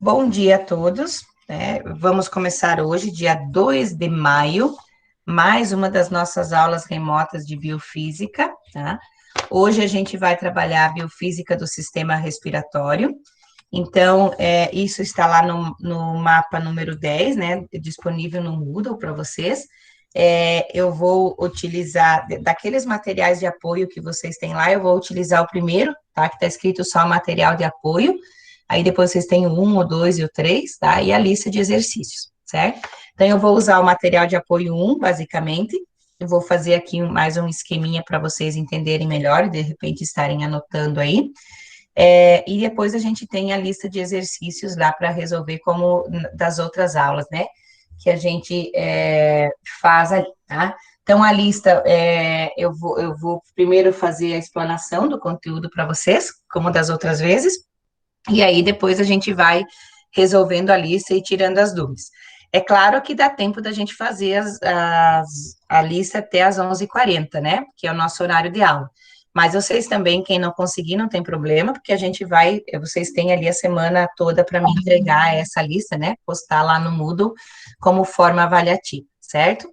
Bom dia a todos, né? Vamos começar hoje, dia 2 de maio, mais uma das nossas aulas remotas de biofísica, tá? Hoje a gente vai trabalhar a biofísica do sistema respiratório. Então, isso está lá no mapa número 10, né? Disponível no Moodle para vocês. Eu vou utilizar, daqueles materiais de apoio que vocês têm lá, eu vou utilizar o primeiro, tá? Que está escrito só material de apoio. Aí depois vocês têm o 1, o 2 e o 3, tá? E a lista de exercícios, certo? Então, eu vou usar o material de apoio 1, basicamente. Eu vou fazer aqui mais um esqueminha para vocês entenderem melhor e, de repente, estarem anotando aí. E depois a gente tem a lista de exercícios lá para resolver como das outras aulas, né? Que a gente faz ali, tá? Então, a lista, eu vou primeiro fazer a explanação do conteúdo para vocês, como das outras vezes, e aí depois a gente vai resolvendo a lista e tirando as dúvidas. É claro que dá tempo da gente fazer a lista até as 11h40, né? Que é o nosso horário de aula. Mas vocês também, quem não conseguir, não tem problema, porque a gente vai, vocês têm ali a semana toda para me entregar essa lista, né? Postar lá no Moodle como forma avaliativa, certo?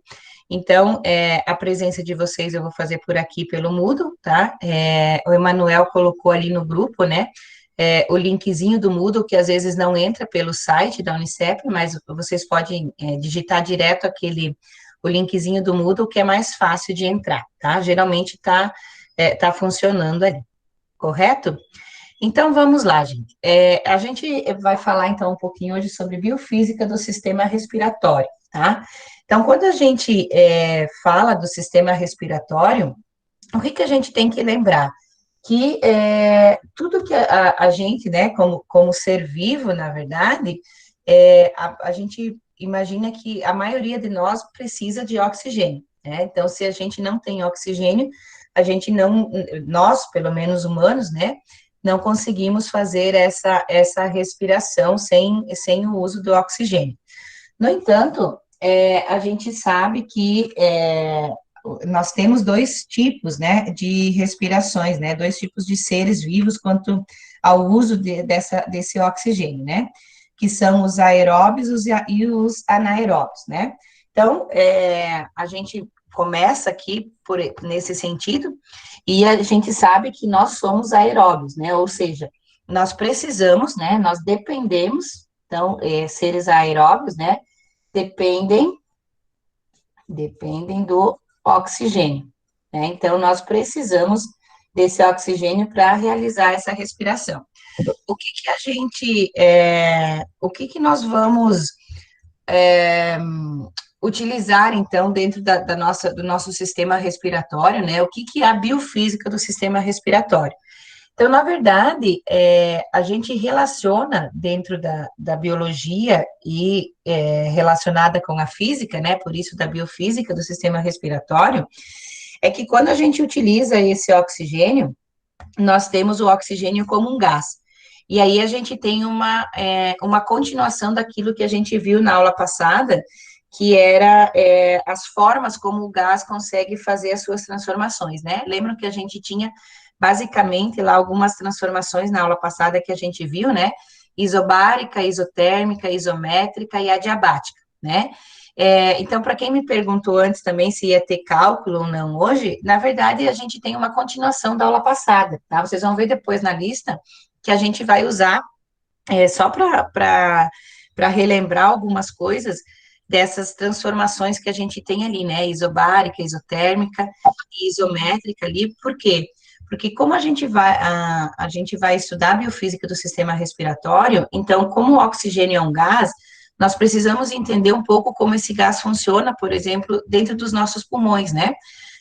Então, a presença de vocês eu vou fazer por aqui pelo Moodle, tá? O Emanuel colocou ali no grupo, né? O linkzinho do Moodle, que às vezes não entra pelo site da Unicep, mas vocês podem digitar direto o linkzinho do Moodle, que é mais fácil de entrar, tá? Geralmente tá funcionando ali, correto? Então, vamos lá, gente. A gente vai falar, então, um pouquinho hoje sobre biofísica do sistema respiratório, tá? Então, quando a gente fala do sistema respiratório, o que a gente tem que lembrar? Que tudo que a gente, né, como ser vivo, na verdade, a gente imagina que a maioria de nós precisa de oxigênio, né? Então, se a gente não tem oxigênio, a gente não, nós, pelo menos humanos, né, não conseguimos fazer essa respiração sem o uso do oxigênio. No entanto, a gente sabe que nós temos dois tipos, né, de respirações, né, dois tipos de seres vivos quanto ao uso desse oxigênio, né, que são os aeróbios e os anaeróbios, né. Então, a gente começa aqui nesse sentido, e a gente sabe que nós somos aeróbios, né, ou seja, nós precisamos, né, nós dependemos, então, seres aeróbios, né, dependem do oxigênio, né? Então, nós precisamos desse oxigênio para realizar essa respiração. O que nós vamos utilizar, então, dentro do nosso sistema respiratório, né? O que é a biofísica do sistema respiratório? Então, na verdade, a gente relaciona dentro da biologia e relacionada com a física, né? Por isso da biofísica do sistema respiratório, é que quando a gente utiliza esse oxigênio, nós temos o oxigênio como um gás. E aí a gente tem uma continuação daquilo que a gente viu na aula passada, que era as formas como o gás consegue fazer as suas transformações, né? Lembram que a gente tinha basicamente lá algumas transformações na aula passada que a gente viu, né? Isobárica, isotérmica, isométrica e adiabática, né? Então, para quem me perguntou antes também se ia ter cálculo ou não hoje, na verdade, a gente tem uma continuação da aula passada, tá? Vocês vão ver depois na lista que a gente vai usar só para relembrar algumas coisas dessas transformações que a gente tem ali, né? Isobárica, isotérmica e isométrica ali, por quê? Porque como a gente vai estudar a biofísica do sistema respiratório, então, como o oxigênio é um gás, nós precisamos entender um pouco como esse gás funciona, por exemplo, dentro dos nossos pulmões, né?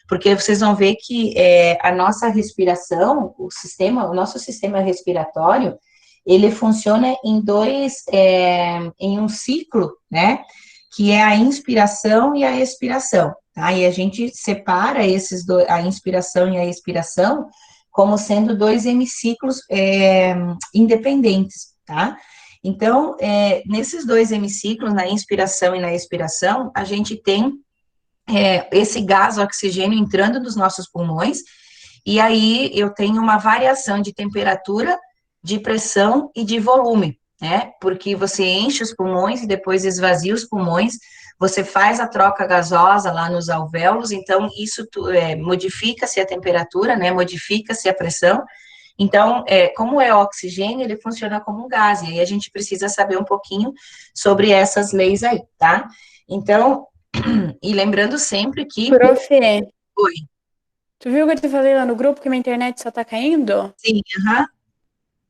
Porque vocês vão ver que a nossa respiração, o nosso sistema respiratório, ele funciona em um ciclo, né? Que é a inspiração e a expiração, tá? E a gente separa a inspiração e a expiração como sendo dois hemiciclos independentes, tá? Então, nesses dois hemiciclos, na inspiração e na expiração, a gente tem esse gás oxigênio entrando nos nossos pulmões, e aí eu tenho uma variação de temperatura, de pressão e de volume, né? Porque você enche os pulmões e depois esvazia os pulmões, você faz a troca gasosa lá nos alvéolos, então isso modifica-se a temperatura, né? Modifica-se a pressão. Então, como é oxigênio, ele funciona como um gás, e aí a gente precisa saber um pouquinho sobre essas leis aí, tá? Então, e lembrando sempre que. Prof, Oi, tu viu que eu te falei lá no grupo que minha internet só tá caindo? sim, aham.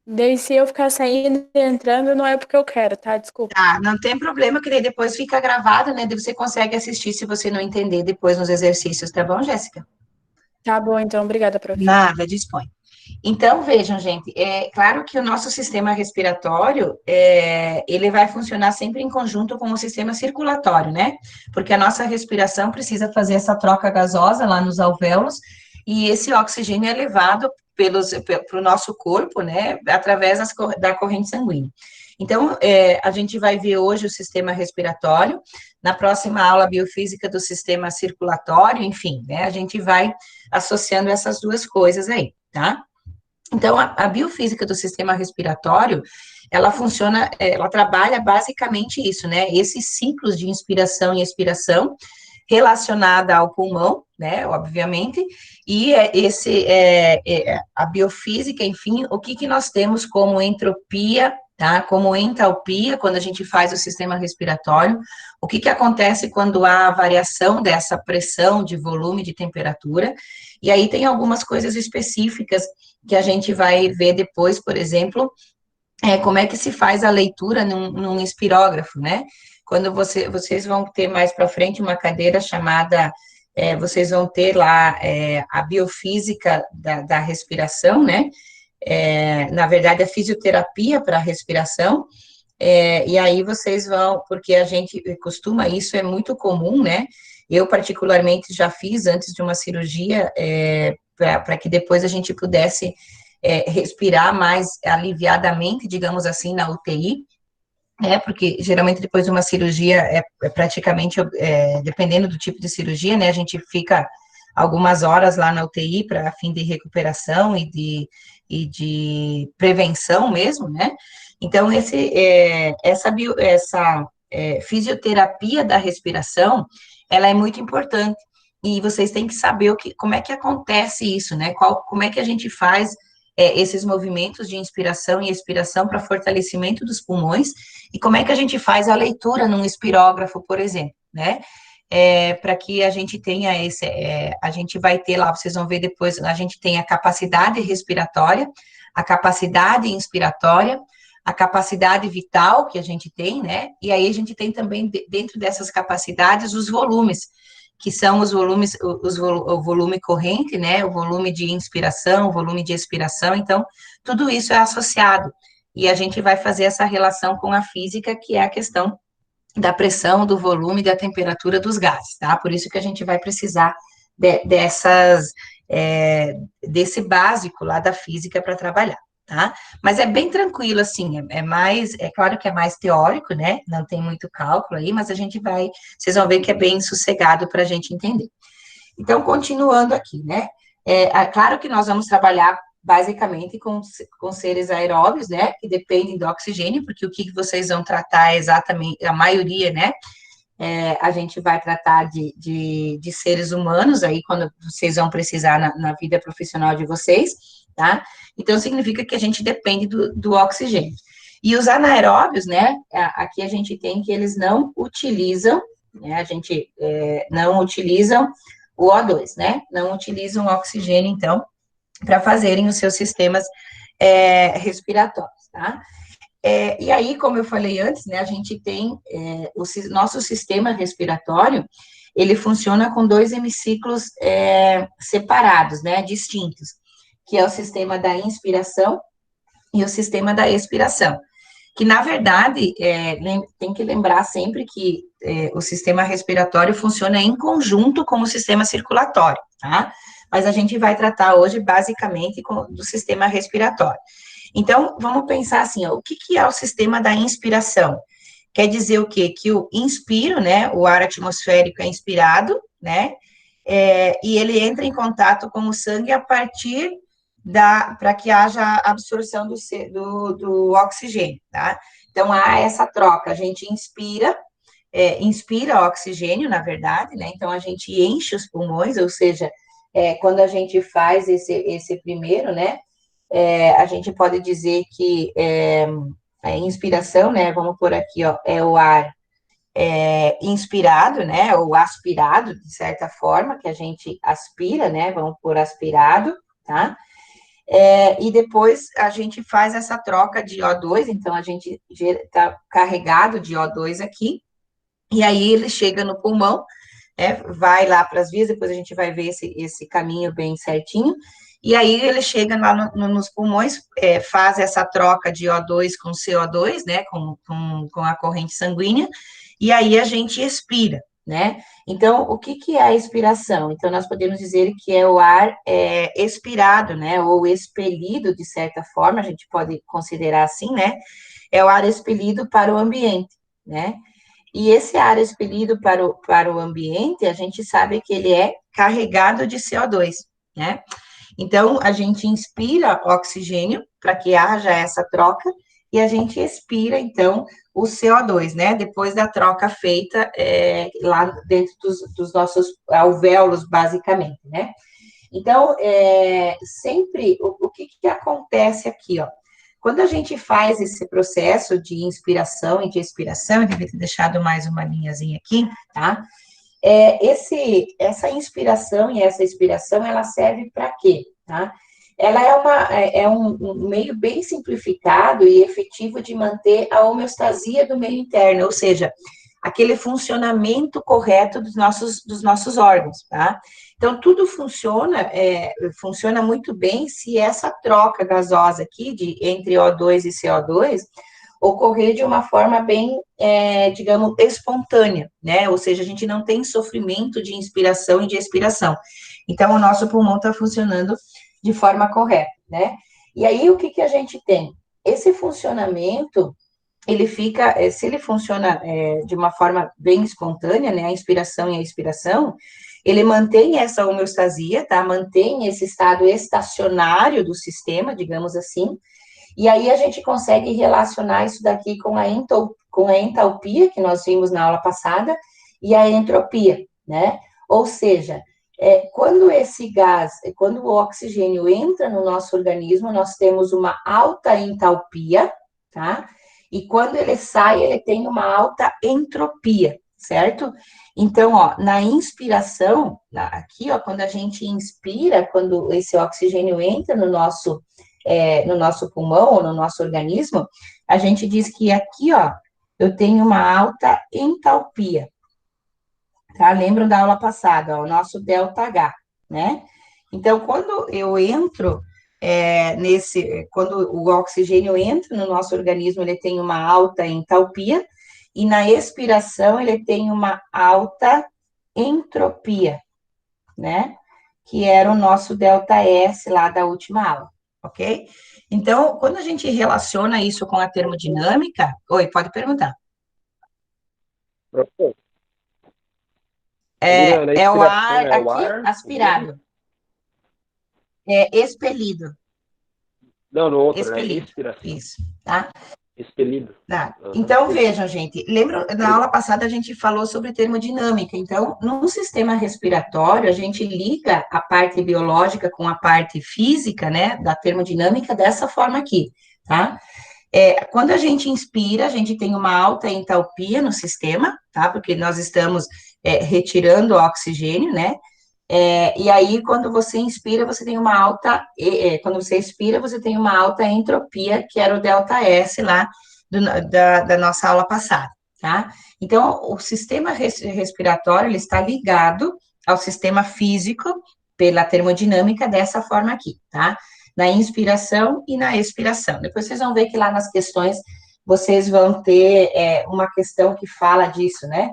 Daí se eu ficar saindo e entrando, não é porque eu quero, tá? Desculpa. Tá, não tem problema, que daí depois fica gravado, né? Daí você consegue assistir se você não entender depois nos exercícios, tá bom, Jéssica? Tá bom, então. Obrigada, prof. Nada, dispõe. Então, vejam, gente, é claro que o nosso sistema respiratório, ele vai funcionar sempre em conjunto com o sistema circulatório, né? Porque a nossa respiração precisa fazer essa troca gasosa lá nos alvéolos, e esse oxigênio é levado para o nosso corpo, né, através da corrente sanguínea. Então, a gente vai ver hoje o sistema respiratório, na próxima aula, a biofísica do sistema circulatório, enfim, né, a gente vai associando essas duas coisas aí, tá? Então, a biofísica do sistema respiratório, ela funciona, ela trabalha basicamente isso, né? Esses ciclos de inspiração e expiração relacionada ao pulmão, né? Obviamente, e a biofísica, enfim, o que nós temos como entropia, tá? Como entalpia, quando a gente faz o sistema respiratório, o que acontece quando há variação dessa pressão, de volume, de temperatura, e aí tem algumas coisas específicas que a gente vai ver depois, por exemplo, como é que se faz a leitura num espirógrafo, né? Quando vocês vão ter mais para frente uma cadeira chamada, vocês vão ter lá a biofísica da respiração, né? Na verdade, a fisioterapia para a respiração, e aí vocês vão, porque a gente costuma, isso é muito comum, né? Eu, particularmente, já fiz antes de uma cirurgia, para que depois a gente pudesse respirar mais aliviadamente, digamos assim, na UTI, né? Porque geralmente depois de uma cirurgia praticamente, dependendo do tipo de cirurgia, né? A gente fica algumas horas lá na UTI para fim de recuperação e de prevenção mesmo, né? Então, essa fisioterapia da respiração, ela é muito importante, e vocês têm que saber como é que acontece isso, né? Como é que a gente faz esses movimentos de inspiração e expiração para fortalecimento dos pulmões, e como é que a gente faz a leitura num espirógrafo, por exemplo, né? Para que a gente tenha a gente vai ter lá, vocês vão ver depois, a gente tem a capacidade respiratória, a capacidade inspiratória, a capacidade vital que a gente tem, né? E aí a gente tem também, dentro dessas capacidades, os volumes, que são os volumes, o volume corrente, né? O volume de inspiração, o volume de expiração. Então, tudo isso é associado. E a gente vai fazer essa relação com a física, que é a questão da pressão, do volume, da temperatura dos gases, tá? Por isso que a gente vai precisar dessas, desse básico lá da física para trabalhar, tá? Mas é bem tranquilo, assim, é claro que é mais teórico, né? Não tem muito cálculo aí, mas a gente vai, vocês vão ver que é bem sossegado para a gente entender. Então, continuando aqui, né? Claro que nós vamos trabalhar basicamente com seres aeróbios, né? Que dependem do oxigênio, porque o que vocês vão tratar é exatamente, a maioria, né? A gente vai tratar de seres humanos aí, quando vocês vão precisar na vida profissional de vocês, tá? Então, significa que a gente depende do oxigênio. E os anaeróbios, né? Aqui a gente tem que eles não utilizam, né? A gente não utilizam o O2, né? Não utilizam o oxigênio, então, para fazerem os seus sistemas respiratórios, tá? E aí, como eu falei antes, né, a gente tem nosso sistema respiratório, ele funciona com dois hemiciclos separados, né, distintos, que é o sistema da inspiração e o sistema da expiração. Que, na verdade, tem que lembrar sempre que o sistema respiratório funciona em conjunto com o sistema circulatório, tá? Mas a gente vai tratar hoje, basicamente, do sistema respiratório. Então, vamos pensar assim, ó, o que é o sistema da inspiração? quer dizer o quê? Que o inspiro, né, o ar atmosférico é inspirado, né, e ele entra em contato com o sangue a partir para que haja absorção do oxigênio, tá? Então, há essa troca, a gente inspira oxigênio, na verdade, né? Então, a gente enche os pulmões, ou seja, quando a gente faz esse primeiro, né? A gente pode dizer que a inspiração, né? Vamos por aqui, ó, é o ar inspirado, né? Ou aspirado, de certa forma, que a gente aspira, né? Vamos por aspirado, tá? E depois a gente faz essa troca de O2, então a gente está carregado de O2 aqui, e aí ele chega no pulmão, vai lá para as vias, depois a gente vai ver esse caminho bem certinho, e aí ele chega lá nos pulmões, faz essa troca de O2 com CO2, né, com a corrente sanguínea, e aí a gente expira, né? Então, o que é a expiração? Então, nós podemos dizer que é o ar expirado, né, ou expelido, de certa forma, a gente pode considerar assim, né? É o ar expelido para o ambiente, né? E esse ar expelido para o ambiente, a gente sabe que ele é carregado de CO2, né? Então, a gente inspira oxigênio para que haja essa troca, e a gente expira, então, o CO2, né? Depois da troca feita lá dentro dos nossos alvéolos, basicamente, né? Então, sempre, o que acontece aqui, ó? Quando a gente faz esse processo de inspiração e de expiração, eu devia ter deixado mais uma linhazinha aqui, tá? Essa inspiração e essa expiração, ela serve para quê, tá? Ela é um meio bem simplificado e efetivo de manter a homeostasia do meio interno, ou seja, aquele funcionamento correto dos nossos órgãos, tá? Então, tudo funciona muito bem se essa troca gasosa aqui entre O2 e CO2 ocorrer de uma forma bem, digamos, espontânea, né? Ou seja, a gente não tem sofrimento de inspiração e de expiração. Então, o nosso pulmão está funcionando de forma correta, né? E aí, o que a gente tem? Esse funcionamento, ele fica, se ele funciona de uma forma bem espontânea, né? A inspiração e a expiração, ele mantém essa homeostasia, tá? Mantém esse estado estacionário do sistema, digamos assim, e aí a gente consegue relacionar isso daqui com a entalpia, que nós vimos na aula passada, e a entropia, né? Ou seja, quando esse gás, quando o oxigênio entra no nosso organismo, nós temos uma alta entalpia, tá? E quando ele sai, ele tem uma alta entropia, certo? Então, ó, na inspiração, aqui, ó, quando a gente inspira, quando esse oxigênio entra no nosso pulmão ou no nosso organismo, a gente diz que aqui, ó, eu tenho uma alta entalpia, tá? Lembram da aula passada, ó, o nosso ΔH, né? Então, quando eu entro quando o oxigênio entra no nosso organismo, ele tem uma alta entalpia, e na expiração ele tem uma alta entropia, né? Que era o nosso ΔS lá da última aula, ok? Então, quando a gente relaciona isso com a termodinâmica... Oi, pode perguntar. Professor, ali na É o inspiração ar é o aqui ar, aspirado, expelido, não, no outro, né? expelido, Expiração, isso, tá? expelido. Tá. Aham, Então, perfeito. vejam, gente, lembra, na aula passada a gente falou sobre termodinâmica. Então, no sistema respiratório, a gente liga a parte biológica com a parte física, né, da termodinâmica dessa forma aqui, tá? Quando a gente inspira, a gente tem uma alta entalpia no sistema, tá? Porque nós estamos retirando o oxigênio, né? E aí, quando você inspira, você tem uma alta, quando você expira, você tem uma alta entropia, que era o ΔS lá da nossa aula passada, tá? Então, o sistema respiratório, ele está ligado ao sistema físico pela termodinâmica dessa forma aqui, tá? Na inspiração e na expiração. Depois vocês vão ver que lá nas questões, vocês vão ter uma questão que fala disso, né?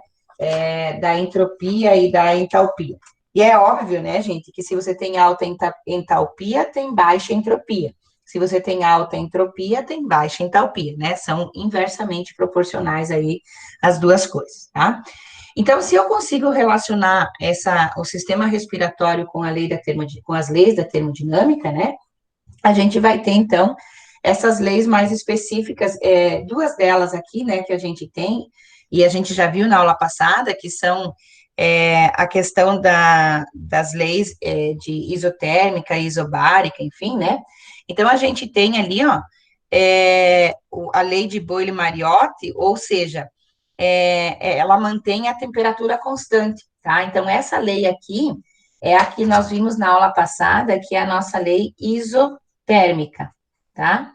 Da entropia e da entalpia. E é óbvio, né, gente, que se você tem alta entalpia, tem baixa entropia. Se você tem alta entropia, tem baixa entalpia, né? São inversamente proporcionais aí as duas coisas, tá? Então, se eu consigo relacionar o sistema respiratório com com as leis da termodinâmica, né? A gente vai ter, então, essas leis mais específicas, duas delas aqui, né, que a gente tem, e a gente já viu na aula passada, que são a questão das leis de isotérmica, isobárica, enfim, né? Então, a gente tem ali, ó, a lei de Boyle-Mariotti, ou seja, ela mantém a temperatura constante, tá? Então, essa lei aqui é a que nós vimos na aula passada, que é a nossa lei isotérmica, tá?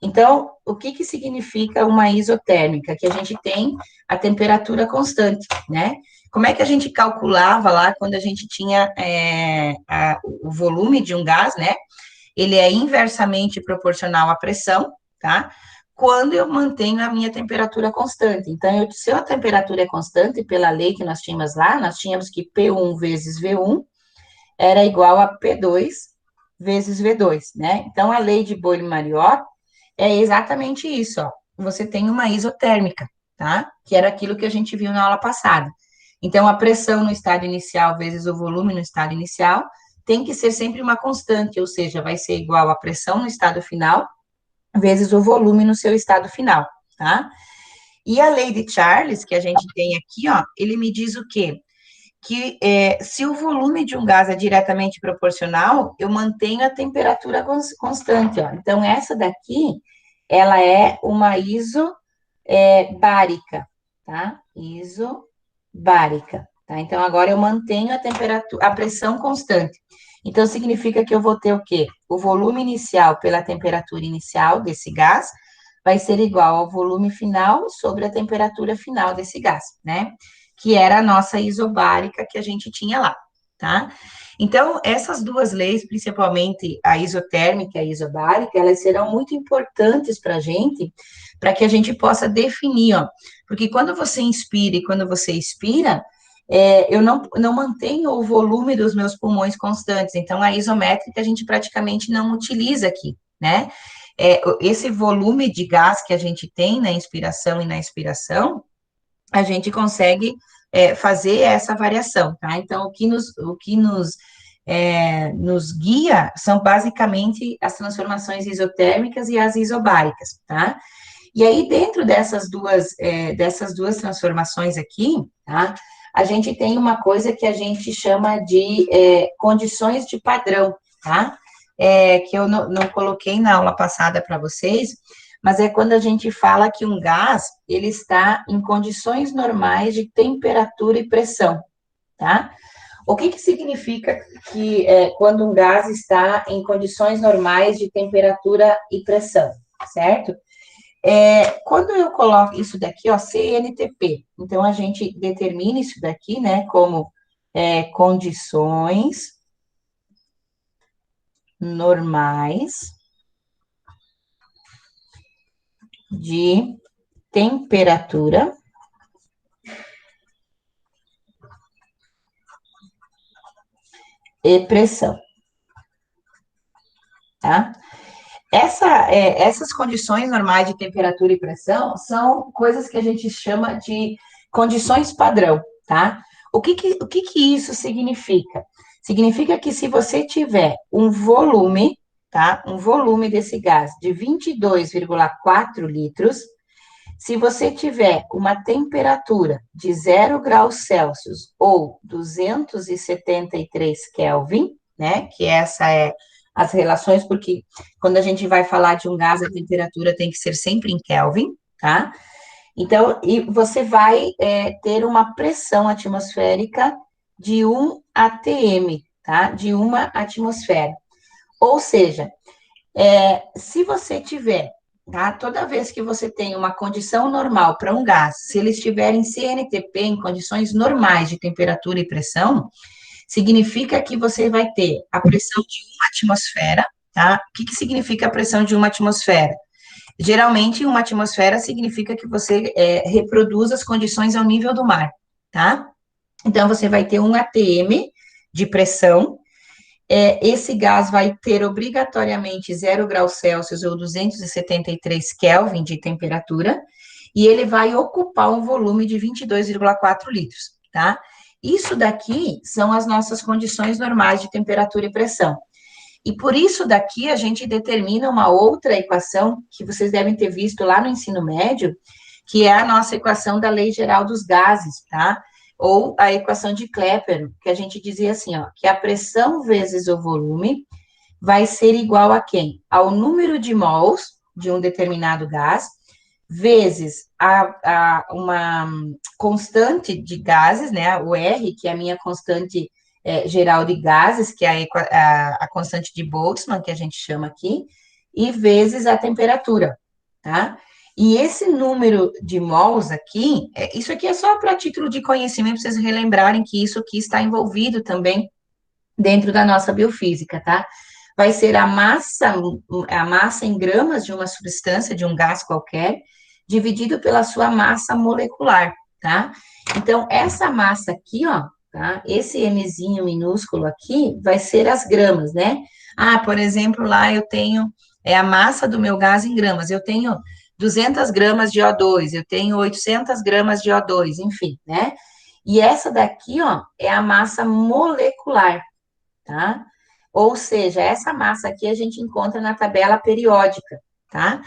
Então, o que que significa uma isotérmica? Que a gente tem a temperatura constante, né? Como é que a gente calculava lá quando a gente tinha o volume de um gás, né? Ele é inversamente proporcional à pressão, tá? Quando eu mantenho a minha temperatura constante. Então, se a temperatura é constante, pela lei que nós tínhamos lá, nós tínhamos que P1 vezes V1 era igual a P2 vezes V2, né? Então, a lei de Boyle-Mariotte é exatamente isso, ó. Você tem uma isotérmica, tá? Que era aquilo que a gente viu na aula passada. Então, a pressão no estado inicial vezes o volume no estado inicial tem que ser sempre uma constante, ou seja, vai ser igual a pressão no estado final vezes o volume no seu estado final, tá? E a lei de Charles, que a gente tem aqui, ó, ele me diz o quê? Que se o volume de um gás é diretamente proporcional, eu mantenho a temperatura constante, ó. Então, essa daqui, ela é uma isobárica, tá? Isobárica, tá? Então, agora eu mantenho a temperatura, a pressão constante. Então, significa que eu vou ter o quê? O volume inicial pela temperatura inicial desse gás vai ser igual ao volume final sobre a temperatura final desse gás, né? Que era a nossa isobárica que a gente tinha lá, tá? Então, essas duas leis, principalmente a isotérmica e a isobárica, elas serão muito importantes para que a gente possa definir, ó, porque quando você inspira e quando você expira, eu não mantenho o volume dos meus pulmões constantes, então a isométrica a gente praticamente não utiliza aqui, né? Esse volume de gás que a gente tem na inspiração e na expiração, a gente consegue fazer essa variação, tá? Então, o que nos guia são basicamente as transformações isotérmicas e as isobáricas, tá? E aí, dentro dessas duas transformações aqui, tá? A gente tem uma coisa que a gente chama de condições de padrão, tá? Que eu não coloquei na aula passada para vocês, mas é quando a gente fala que um gás, ele está em condições normais de temperatura e pressão, tá? O que significa que quando um gás está em condições normais de temperatura e pressão, certo? Quando eu coloco isso daqui, ó, CNTP, então a gente determina isso daqui, né, como condições normais de temperatura e pressão, tá? Essas condições normais de temperatura e pressão são coisas que a gente chama de condições padrão, tá? O que isso significa? Significa que se você tiver um volume, tá? Um volume desse gás de 22,4 litros, se você tiver uma temperatura de 0 graus Celsius ou 273 Kelvin, né? Que essa as relações, porque quando a gente vai falar de um gás, a temperatura tem que ser sempre em Kelvin, tá? Então, e você vai ter uma pressão atmosférica de 1 atm, tá? De uma atmosfera. Ou seja, se você tiver, tá? Toda vez que você tem uma condição normal para um gás, se ele estiver em CNTP, em condições normais de temperatura e pressão, significa que você vai ter a pressão de uma atmosfera, tá? O que significa a pressão de uma atmosfera? Geralmente, uma atmosfera significa que você reproduz as condições ao nível do mar, tá? Então, você vai ter 1 atm de pressão Esse gás vai ter obrigatoriamente 0 graus Celsius ou 273 Kelvin de temperatura, e ele vai ocupar um volume de 22,4 litros, tá? Isso daqui são as nossas condições normais de temperatura e pressão. E por isso daqui a gente determina uma outra equação que vocês devem ter visto lá no ensino médio, que é a nossa equação da Lei Geral dos Gases, tá? Ou a equação de Klepper, que a gente dizia assim, ó, que a pressão vezes o volume vai ser igual a quem? Ao número de mols de um determinado gás, vezes uma constante de gases, né, o R, que é a minha constante geral de gases, que é a constante de Boltzmann, que a gente chama aqui, e vezes a temperatura, tá? E esse número de mols aqui, isso aqui é só para título de conhecimento, para vocês relembrarem que isso aqui está envolvido também dentro da nossa biofísica, tá? Vai ser a massa em gramas de uma substância, de um gás qualquer, dividido pela sua massa molecular, tá? Então, essa massa aqui, ó, tá? Esse Mzinho minúsculo aqui vai ser as gramas, né? Ah, por exemplo, lá eu tenho a massa do meu gás em gramas, eu tenho 200 gramas de O2, eu tenho 800 gramas de O2, enfim, né? E essa daqui, ó, é a massa molecular, tá? Ou seja, essa massa aqui a gente encontra na tabela periódica, tá?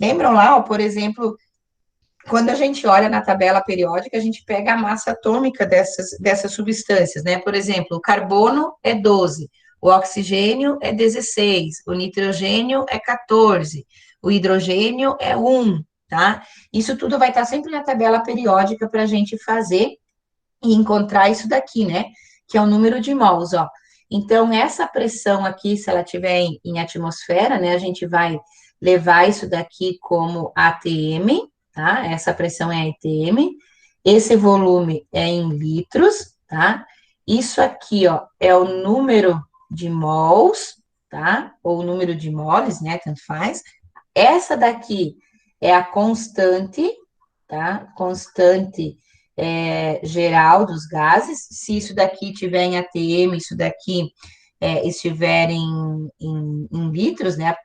Lembram lá, ó, por exemplo, quando a gente olha na tabela periódica, a gente pega a massa atômica dessas substâncias, né? Por exemplo, o carbono é 12, o oxigênio é 16, o nitrogênio é 14, o hidrogênio é 1, tá? Isso tudo vai estar sempre na tabela periódica para a gente fazer e encontrar isso daqui, né? Que é o número de mols, ó. Então, essa pressão aqui, se ela estiver em atmosfera, né? A gente vai levar isso daqui como ATM, tá? Essa pressão é ATM. Esse volume é em litros, tá? Isso aqui, ó, é o número de mols, tá? Ou o número de moles, né? Tanto faz. Essa daqui é a constante, tá? Constante geral dos gases. Se isso daqui tiver em ATM, isso daqui estiver em litros, né?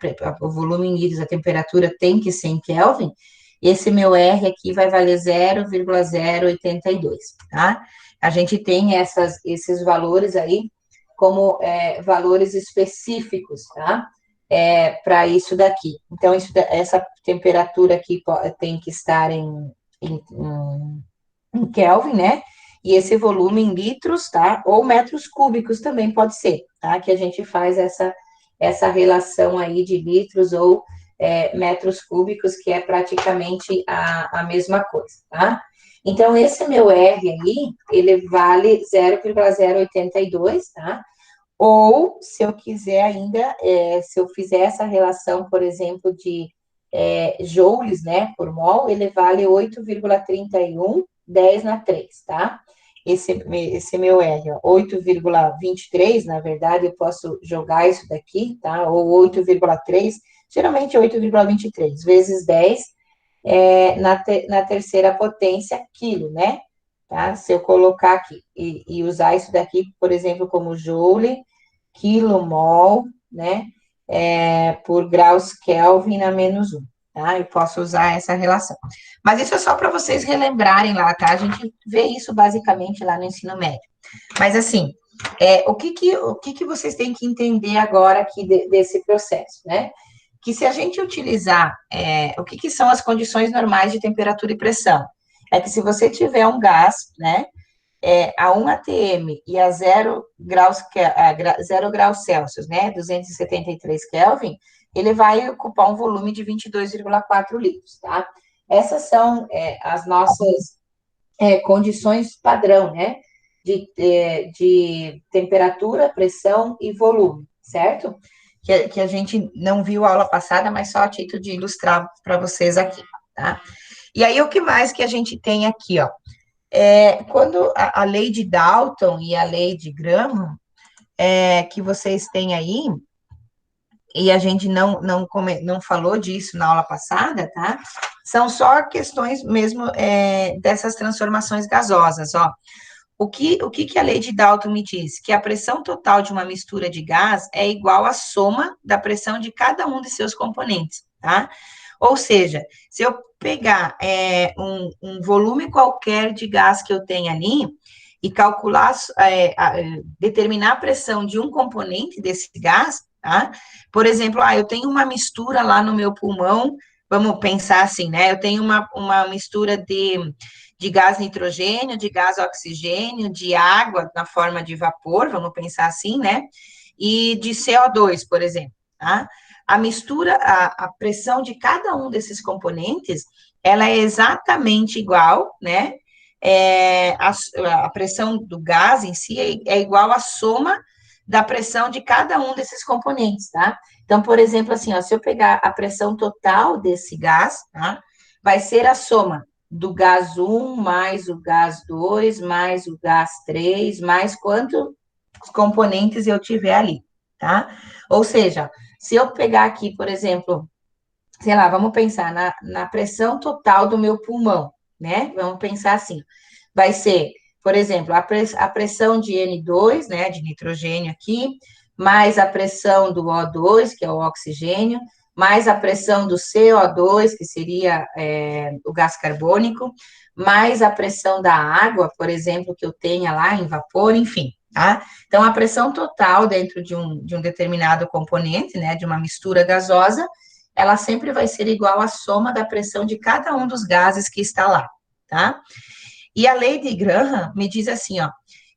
O volume em litros, a temperatura tem que ser em Kelvin. Esse meu R aqui vai valer 0,082, tá? A gente tem esses valores aí como valores específicos, tá? Para isso daqui. Então, essa temperatura aqui tem que estar em Kelvin, né? E esse volume em litros, tá? Ou metros cúbicos também pode ser, tá? Que a gente faz essa relação aí de litros ou metros cúbicos, que é praticamente a mesma coisa, tá? Então, esse meu R aí, ele vale 0,082, tá? Ou, se eu quiser ainda, se eu fizer essa relação, por exemplo, de joules, né, por mol, ele vale 8,31, 10 na 3, tá? Esse meu R, ó, 8,23, na verdade, eu posso jogar isso daqui, tá? Ou 8,3, geralmente 8,23, vezes 10, na terceira potência, quilo, né? Tá? Se eu colocar aqui e usar isso daqui, por exemplo, como joule, quilomol, né? Por graus Kelvin na menos 1, tá? Eu posso usar essa relação. Mas isso é só para vocês relembrarem lá, tá? A gente vê isso basicamente lá no ensino médio. Mas, assim, o que vocês têm que entender agora aqui desse processo, né? Que se a gente utilizar, o que são as condições normais de temperatura e pressão? É que se você tiver um gás, né, a 1 atm e a 0 graus Celsius, né, 273 Kelvin, ele vai ocupar um volume de 22,4 litros, tá? Essas são as nossas condições padrão, né, de temperatura, pressão e volume, certo? Que a gente não viu a aula passada, mas só a título de ilustrar para vocês aqui, tá? E aí, o que mais que a gente tem aqui, ó? Quando a lei de Dalton e a lei de Graham, que vocês têm aí, e a gente não falou disso na aula passada, tá? São só questões mesmo dessas transformações gasosas, ó. o que a lei de Dalton me diz? Que a pressão total de uma mistura de gás é igual à soma da pressão de cada um de seus componentes, tá? Ou seja, se eu pegar um volume qualquer de gás que eu tenho ali e calcular, determinar a pressão de um componente desse gás, tá? Por exemplo, eu tenho uma mistura lá no meu pulmão, vamos pensar assim, né? Eu tenho uma mistura de gás nitrogênio, de gás oxigênio, de água na forma de vapor, vamos pensar assim, né? E de CO2, por exemplo, tá? A mistura, a pressão de cada um desses componentes, ela é exatamente igual, né? A pressão do gás em si é igual à soma da pressão de cada um desses componentes, tá? Então, por exemplo, assim, ó, se eu pegar a pressão total desse gás, tá? Vai ser a soma do gás 1 mais o gás 2 mais o gás 3 mais quantos componentes eu tiver ali, tá? Ou seja, se eu pegar aqui, por exemplo, sei lá, vamos pensar na pressão total do meu pulmão, né? Vamos pensar assim, vai ser, por exemplo, a pressão de N2, né, de nitrogênio aqui, mais a pressão do O2, que é o oxigênio, mais a pressão do CO2, que seria o gás carbônico, mais a pressão da água, por exemplo, que eu tenha lá em vapor, enfim, tá? Então, a pressão total dentro de um determinado componente, né, de uma mistura gasosa, ela sempre vai ser igual à soma da pressão de cada um dos gases que está lá, tá? E a lei de Graham me diz assim, ó,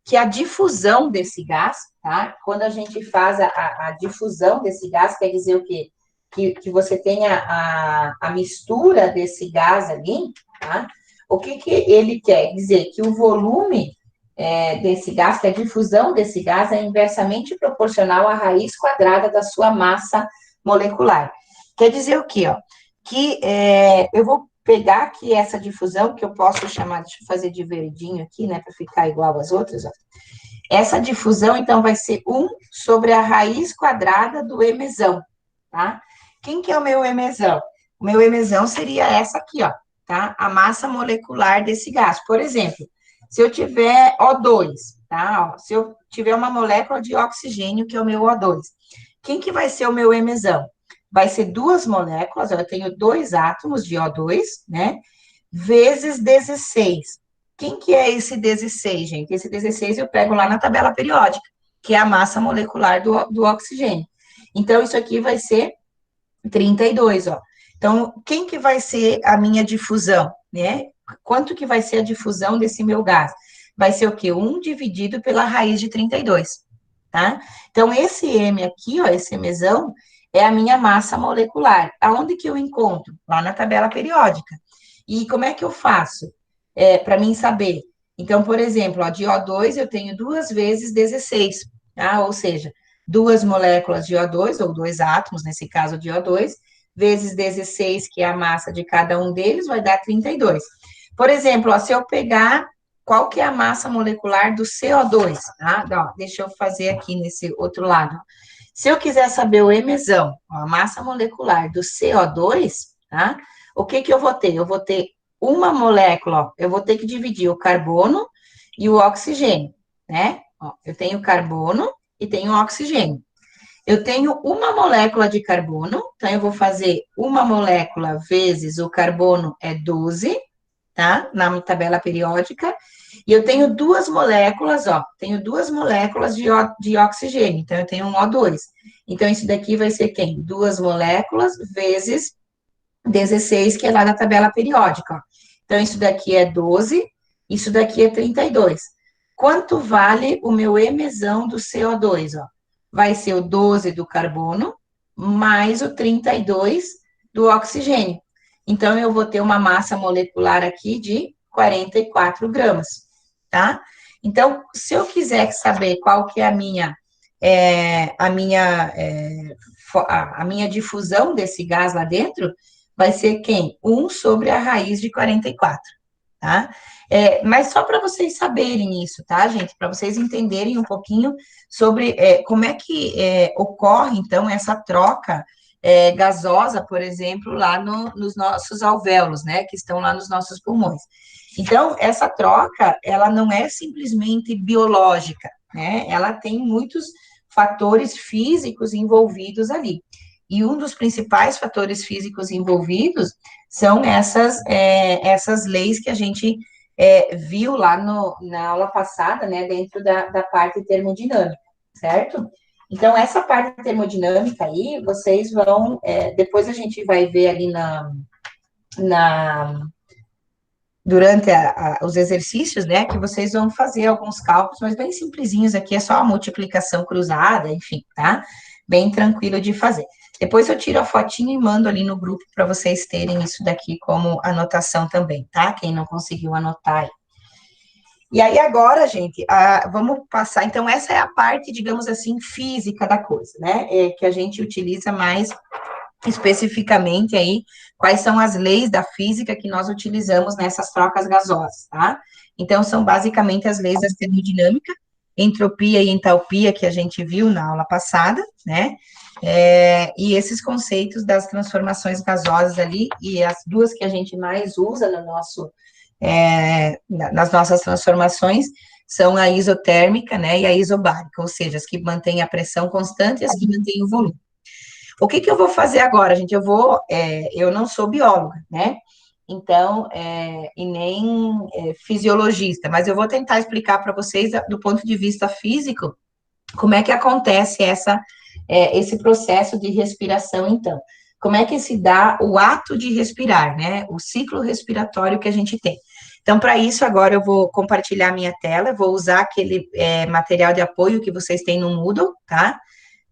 que a difusão desse gás, tá? Quando a gente faz a difusão desse gás, quer dizer o quê? Que você tenha a mistura desse gás ali, tá? O que ele quer dizer? Que o volume desse gás, que a difusão desse gás é inversamente proporcional à raiz quadrada da sua massa molecular. Quer dizer o quê, ó? Que eu vou pegar aqui essa difusão, que eu posso chamar, deixa eu fazer de verdinho aqui, né, para ficar igual às outras, ó. Essa difusão, então, vai ser 1 sobre a raiz quadrada do E mesão, tá? Quem que é o meu E mesão? O meu E mesão seria essa aqui, ó, tá? A massa molecular desse gás. Por exemplo, se eu tiver O2, tá? Ó, se eu tiver uma molécula de oxigênio, que é o meu O2, quem que vai ser o meu E mesão? Vai ser 2 moléculas, eu tenho 2 átomos de O2, né? Vezes 16. Quem que é esse 16, gente? Esse 16 eu pego lá na tabela periódica, que é a massa molecular do oxigênio. Então, isso aqui vai ser 32, ó. Então, quem que vai ser a minha difusão, né? Quanto que vai ser a difusão desse meu gás? Vai ser o quê? 1 dividido pela raiz de 32, tá? Então, esse M aqui, ó, esse mesão, é a minha massa molecular. Aonde que eu encontro? Lá na tabela periódica. E como é que eu faço? Para mim saber. Então, por exemplo, ó, de O2 eu tenho 2 vezes 16, tá? Ou seja, 2 moléculas de O2, ou 2 átomos, nesse caso de O2, vezes 16, que é a massa de cada um deles, vai dar 32. Por exemplo, ó, se eu pegar qual que é a massa molecular do CO2, tá? Ó, deixa eu fazer aqui nesse outro lado. Se eu quiser saber o emesão, a massa molecular do CO2, tá? O que eu vou ter? Eu vou ter uma molécula, ó, eu vou ter que dividir o carbono e o oxigênio, né? Ó, eu tenho carbono e tenho oxigênio. Eu tenho uma molécula de carbono, então eu vou fazer uma molécula vezes o carbono é 12, tá? Na tabela periódica. E eu tenho 2 moléculas, ó, tenho 2 moléculas de oxigênio, então eu tenho um O2. Então, isso daqui vai ser quem? 2 moléculas vezes 16, que é lá da tabela periódica, ó. Então, isso daqui é 12, isso daqui é 32. Quanto vale o meu emesão do CO2, ó? Vai ser o 12 do carbono mais o 32 do oxigênio. Então, eu vou ter uma massa molecular aqui de 44 gramas, tá? Então, se eu quiser saber qual que é a minha difusão desse gás lá dentro, vai ser quem? 1 sobre a raiz de 44, tá? Mas só para vocês saberem isso, tá, gente? Para vocês entenderem um pouquinho sobre como é que ocorre, então, essa troca gasosa, por exemplo, lá nos nossos alvéolos, né, que estão lá nos nossos pulmões. Então, essa troca, ela não é simplesmente biológica, né? Ela tem muitos fatores físicos envolvidos ali. E um dos principais fatores físicos envolvidos são essas leis que a gente viu lá na aula passada, né, dentro da parte termodinâmica, certo? Então, essa parte termodinâmica aí, vocês vão, depois a gente vai ver ali na durante os exercícios, né, que vocês vão fazer alguns cálculos, mas bem simplesinhos aqui, é só a multiplicação cruzada, enfim, tá? Bem tranquilo de fazer. Depois eu tiro a fotinha e mando ali no grupo para vocês terem isso daqui como anotação também, tá? Quem não conseguiu anotar aí. E aí agora, gente, vamos passar, então essa é a parte, digamos assim, física da coisa, né? Que a gente utiliza mais especificamente aí quais são as leis da física que nós utilizamos nessas trocas gasosas, tá? Então, são basicamente as leis da termodinâmica, entropia e entalpia que a gente viu na aula passada, né? E esses conceitos das transformações gasosas ali, e as duas que a gente mais usa nas nossas transformações, são a isotérmica, né, e a isobárica, ou seja, as que mantêm a pressão constante e as que mantêm o volume. O que eu vou fazer agora, gente? Eu não sou bióloga, né? Então, e nem fisiologista, mas eu vou tentar explicar para vocês, do ponto de vista físico, como é que acontece esse processo de respiração, então. Como é que se dá o ato de respirar, né? O ciclo respiratório que a gente tem. Então, para isso, agora eu vou compartilhar minha tela, vou usar aquele material de apoio que vocês têm no Moodle, tá?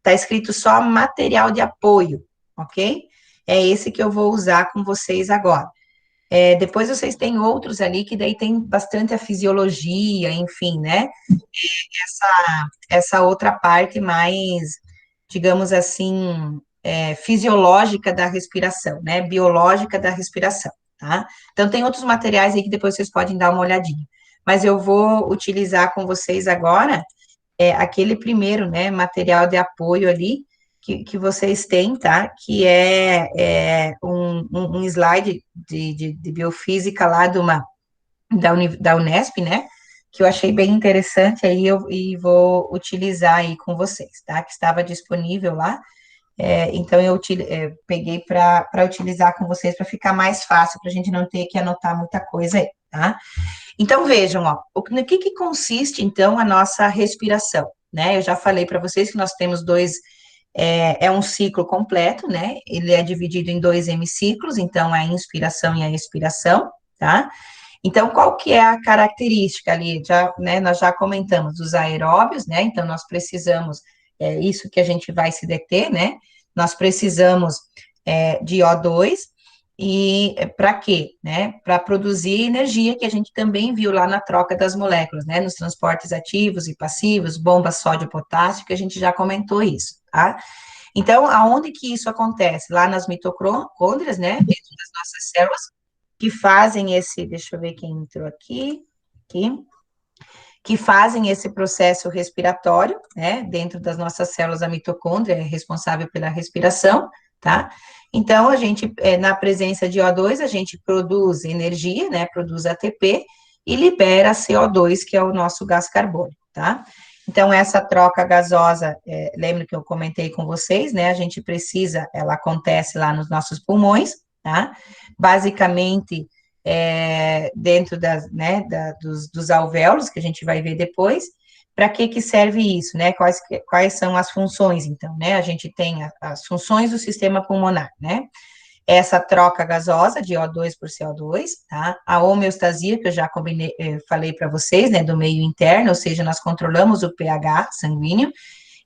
Tá escrito só material de apoio, ok? É esse que eu vou usar com vocês agora. Depois vocês têm outros ali, que daí tem bastante a fisiologia, enfim, né? Essa outra parte mais, digamos assim, fisiológica da respiração, né? Biológica da respiração, tá? Então, tem outros materiais aí que depois vocês podem dar uma olhadinha. Mas eu vou utilizar com vocês agora aquele primeiro, né, material de apoio ali, que vocês têm, tá? Que é um slide de biofísica lá da Unesp, né? Que eu achei bem interessante aí e vou utilizar aí com vocês, tá? Que estava disponível lá. Então, eu peguei para utilizar com vocês para ficar mais fácil, para a gente não ter que anotar muita coisa aí, tá? Então, vejam, ó, no que consiste, então, a nossa respiração, né? Eu já falei para vocês que nós temos um ciclo completo, né? Ele é dividido em dois hemiciclos, então, a inspiração e a expiração, tá? Então, qual que é a característica ali? Né, nós já comentamos dos aeróbios, né? Então, nós precisamos, isso que a gente vai se deter, né? Nós precisamos de O2, e para quê? Né? Para produzir energia, que a gente também viu lá na troca das moléculas, né? Nos transportes ativos e passivos, bombas sódio-potássio, que a gente já comentou isso, tá? Então, aonde que isso acontece? Lá nas mitocôndrias, né? Dentro das nossas células, que fazem deixa eu ver quem entrou aqui, que fazem esse processo respiratório, né? Dentro das nossas células, a mitocôndria é responsável pela respiração, tá? Então, na presença de O2, a gente produz energia, né? Produz ATP e libera CO2, que é o nosso gás carbônico, tá? Então, essa troca gasosa, lembra que eu comentei com vocês, né? Ela acontece lá nos nossos pulmões, tá? Basicamente, dentro dos alvéolos, que a gente vai ver depois. Para que serve isso, né? Quais são as funções, então, né? A gente tem as funções do sistema pulmonar, né? Essa troca gasosa de O2 por CO2, tá? A homeostasia, que eu já falei para vocês, né? Do meio interno, ou seja, nós controlamos o pH sanguíneo,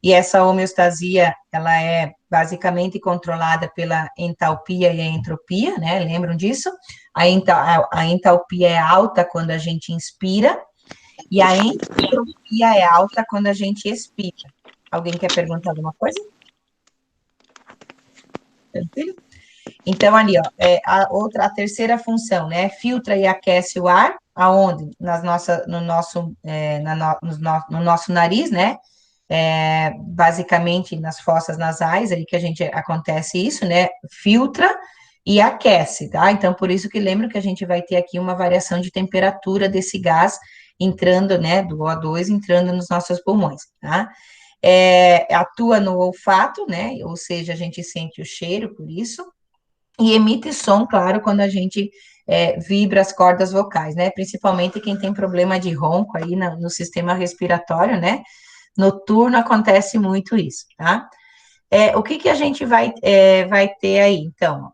e essa homeostasia, ela é basicamente controlada pela entalpia e a entropia, né? Lembram disso? A entalpia é alta quando a gente inspira, e a entropia é alta quando a gente expira. Alguém quer perguntar alguma coisa? Tranquilo? Então, ali, ó, a terceira função, né? Filtra e aquece o ar, aonde? No nosso nariz, né? Basicamente nas fossas nasais, aí que acontece isso, né? Filtra e aquece, tá? Então, por isso que lembro que a gente vai ter aqui uma variação de temperatura desse gás entrando, né, do O2 entrando nos nossos pulmões, tá? Atua no olfato, né, ou seja, a gente sente o cheiro por isso, e emite som, claro, quando a gente vibra as cordas vocais, né, principalmente quem tem problema de ronco aí no sistema respiratório, né, noturno acontece muito isso, tá? O que a gente vai ter aí, então?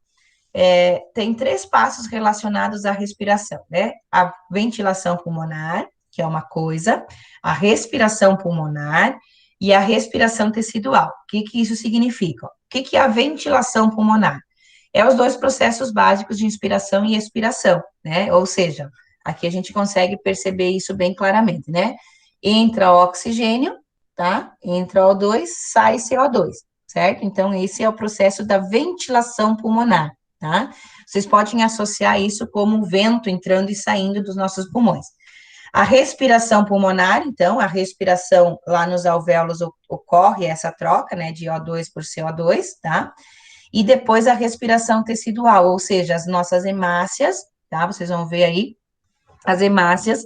Tem 3 passos relacionados à respiração, né? A ventilação pulmonar, que é uma coisa, a respiração pulmonar e a respiração tecidual. O que isso significa? O que é a ventilação pulmonar? É os 2 processos básicos de inspiração e expiração, né? Ou seja, aqui a gente consegue perceber isso bem claramente, né? Entra oxigênio, tá? Entra O2, sai CO2, certo? Então, esse é o processo da ventilação pulmonar, tá? Vocês podem associar isso como vento entrando e saindo dos nossos pulmões. A respiração pulmonar, então, a respiração lá nos alvéolos ocorre essa troca, né, de O2 por CO2, tá? E depois a respiração tecidual, ou seja, as nossas hemácias, tá? Vocês vão ver aí, as hemácias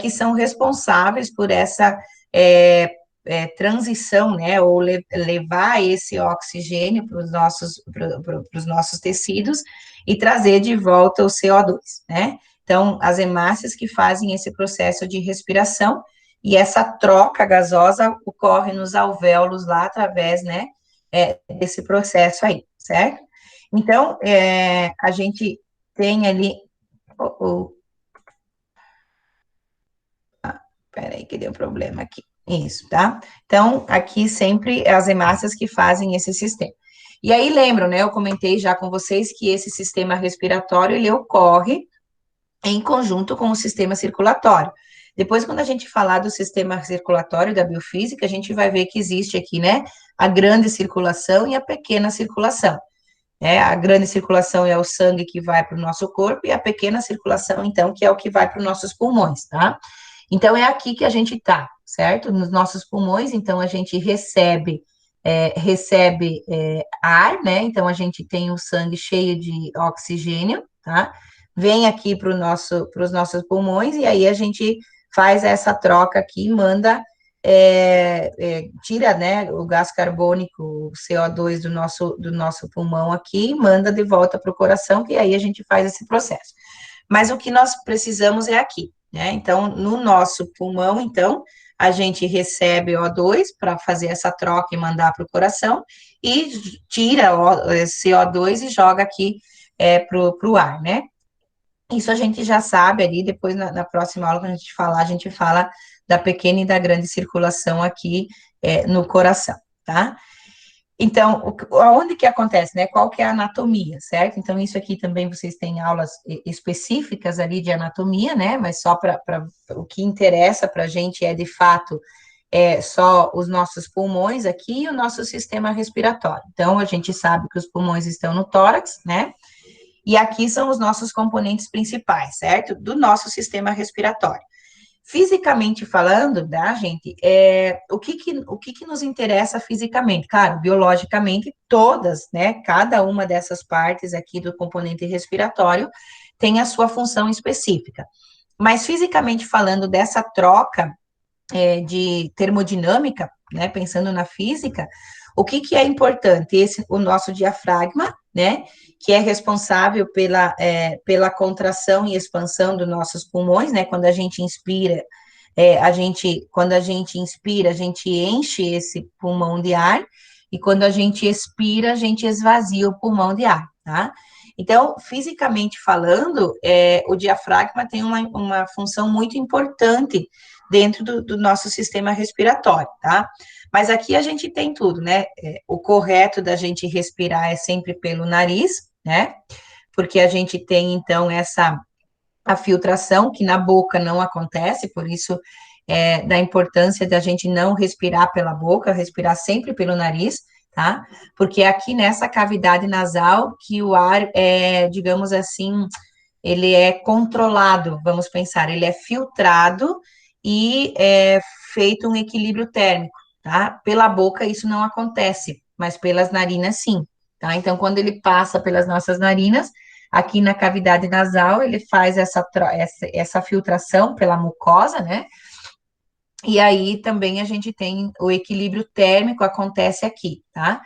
que são responsáveis por essa transição, né, ou levar esse oxigênio para os nossos tecidos e trazer de volta o CO2, né? Então, as hemácias que fazem esse processo de respiração e essa troca gasosa ocorre nos alvéolos lá através, né, desse processo aí, certo? Então, a gente tem ali peraí, que deu problema aqui. Isso, tá? Então, aqui sempre é as hemácias que fazem esse sistema. E aí, lembram, né? Eu comentei já com vocês que esse sistema respiratório, ele ocorre em conjunto com o sistema circulatório. Depois, quando a gente falar do sistema circulatório da biofísica, a gente vai ver que existe aqui, né? A grande circulação e a pequena circulação. A grande circulação é o sangue que vai para o nosso corpo e a pequena circulação, então, que é o que vai para os nossos pulmões, tá? Então, é aqui que a gente está, certo? Nos nossos pulmões, então, a gente recebe ar, né? Então, a gente tem o sangue cheio de oxigênio, tá? Vem aqui para os nossos pulmões e aí a gente faz essa troca aqui, manda, tira, né, o gás carbônico, o CO2 do nosso pulmão aqui e manda de volta para o coração, que aí a gente faz esse processo. Mas o que nós precisamos é aqui, né? Então, no nosso pulmão, então, a gente recebe O2 para fazer essa troca e mandar para o coração, e tira o CO2 e joga aqui para o ar, né? Isso a gente já sabe ali, depois na próxima aula, quando a gente fala da pequena e da grande circulação aqui no coração, tá? Então, aonde que acontece, né? Qual que é a anatomia, certo? Então, isso aqui também vocês têm aulas específicas ali de anatomia, né? Mas só para o que interessa para a gente de fato, só os nossos pulmões aqui e o nosso sistema respiratório. Então, a gente sabe que os pulmões estão no tórax, né? E aqui são os nossos componentes principais, certo? Do nosso sistema respiratório. Fisicamente falando, tá, gente, o que nos interessa fisicamente? Claro, biologicamente, todas, né, cada uma dessas partes aqui do componente respiratório tem a sua função específica. Mas fisicamente falando dessa troca de termodinâmica, né, pensando na física, o que é importante? O nosso diafragma, né, que é responsável pela contração e expansão dos nossos pulmões, né, quando a gente inspira, quando a gente inspira, a gente enche esse pulmão de ar, e quando a gente expira, a gente esvazia o pulmão de ar, tá? Então, fisicamente falando, o diafragma tem uma função muito importante dentro do nosso sistema respiratório, tá? Mas aqui a gente tem tudo, né? O correto da gente respirar é sempre pelo nariz, né? Porque a gente tem, então, a filtração, que na boca não acontece, por isso da importância da gente não respirar pela boca, respirar sempre pelo nariz, tá? Porque aqui nessa cavidade nasal que o ar digamos assim, ele é controlado, vamos pensar, ele é filtrado e é feito um equilíbrio térmico, tá? Pela boca isso não acontece, mas pelas narinas sim, tá? Então, quando ele passa pelas nossas narinas, aqui na cavidade nasal, ele faz essa filtração pela mucosa, né? E aí também a gente tem o equilíbrio térmico acontece aqui, tá?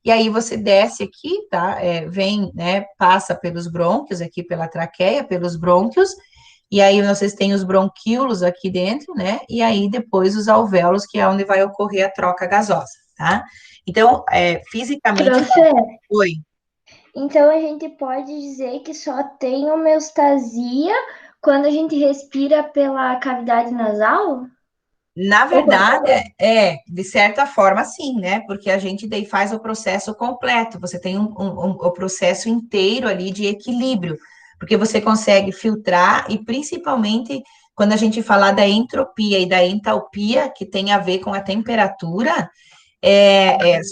E aí você desce aqui, tá? Vem, né? Passa pelos brônquios, aqui pela traqueia, pelos brônquios, e aí vocês têm os bronquíolos aqui dentro, né? E aí depois os alvéolos, que é onde vai ocorrer a troca gasosa, tá? Então, fisicamente. Profe, Oi. então a gente pode dizer que só tem homeostasia quando a gente respira pela cavidade nasal? Na verdade, de certa forma, sim, né? Porque a gente daí faz o processo completo, você tem o processo inteiro ali de equilíbrio, porque você consegue filtrar, e principalmente quando a gente falar da entropia e da entalpia, que tem a ver com a temperatura,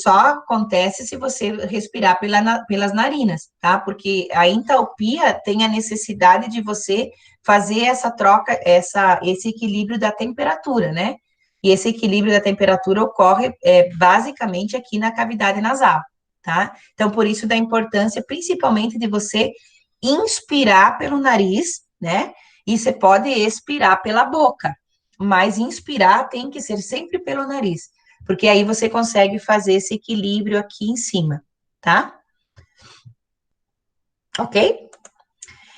só acontece se você respirar pelas narinas, tá? Porque a entalpia tem a necessidade de você fazer essa troca, esse equilíbrio da temperatura, né? E esse equilíbrio da temperatura ocorre basicamente aqui na cavidade nasal, tá? Então, por isso da importância, principalmente, de você inspirar pelo nariz, né? E você pode expirar pela boca, mas inspirar tem que ser sempre pelo nariz, porque aí você consegue fazer esse equilíbrio aqui em cima, tá? Ok?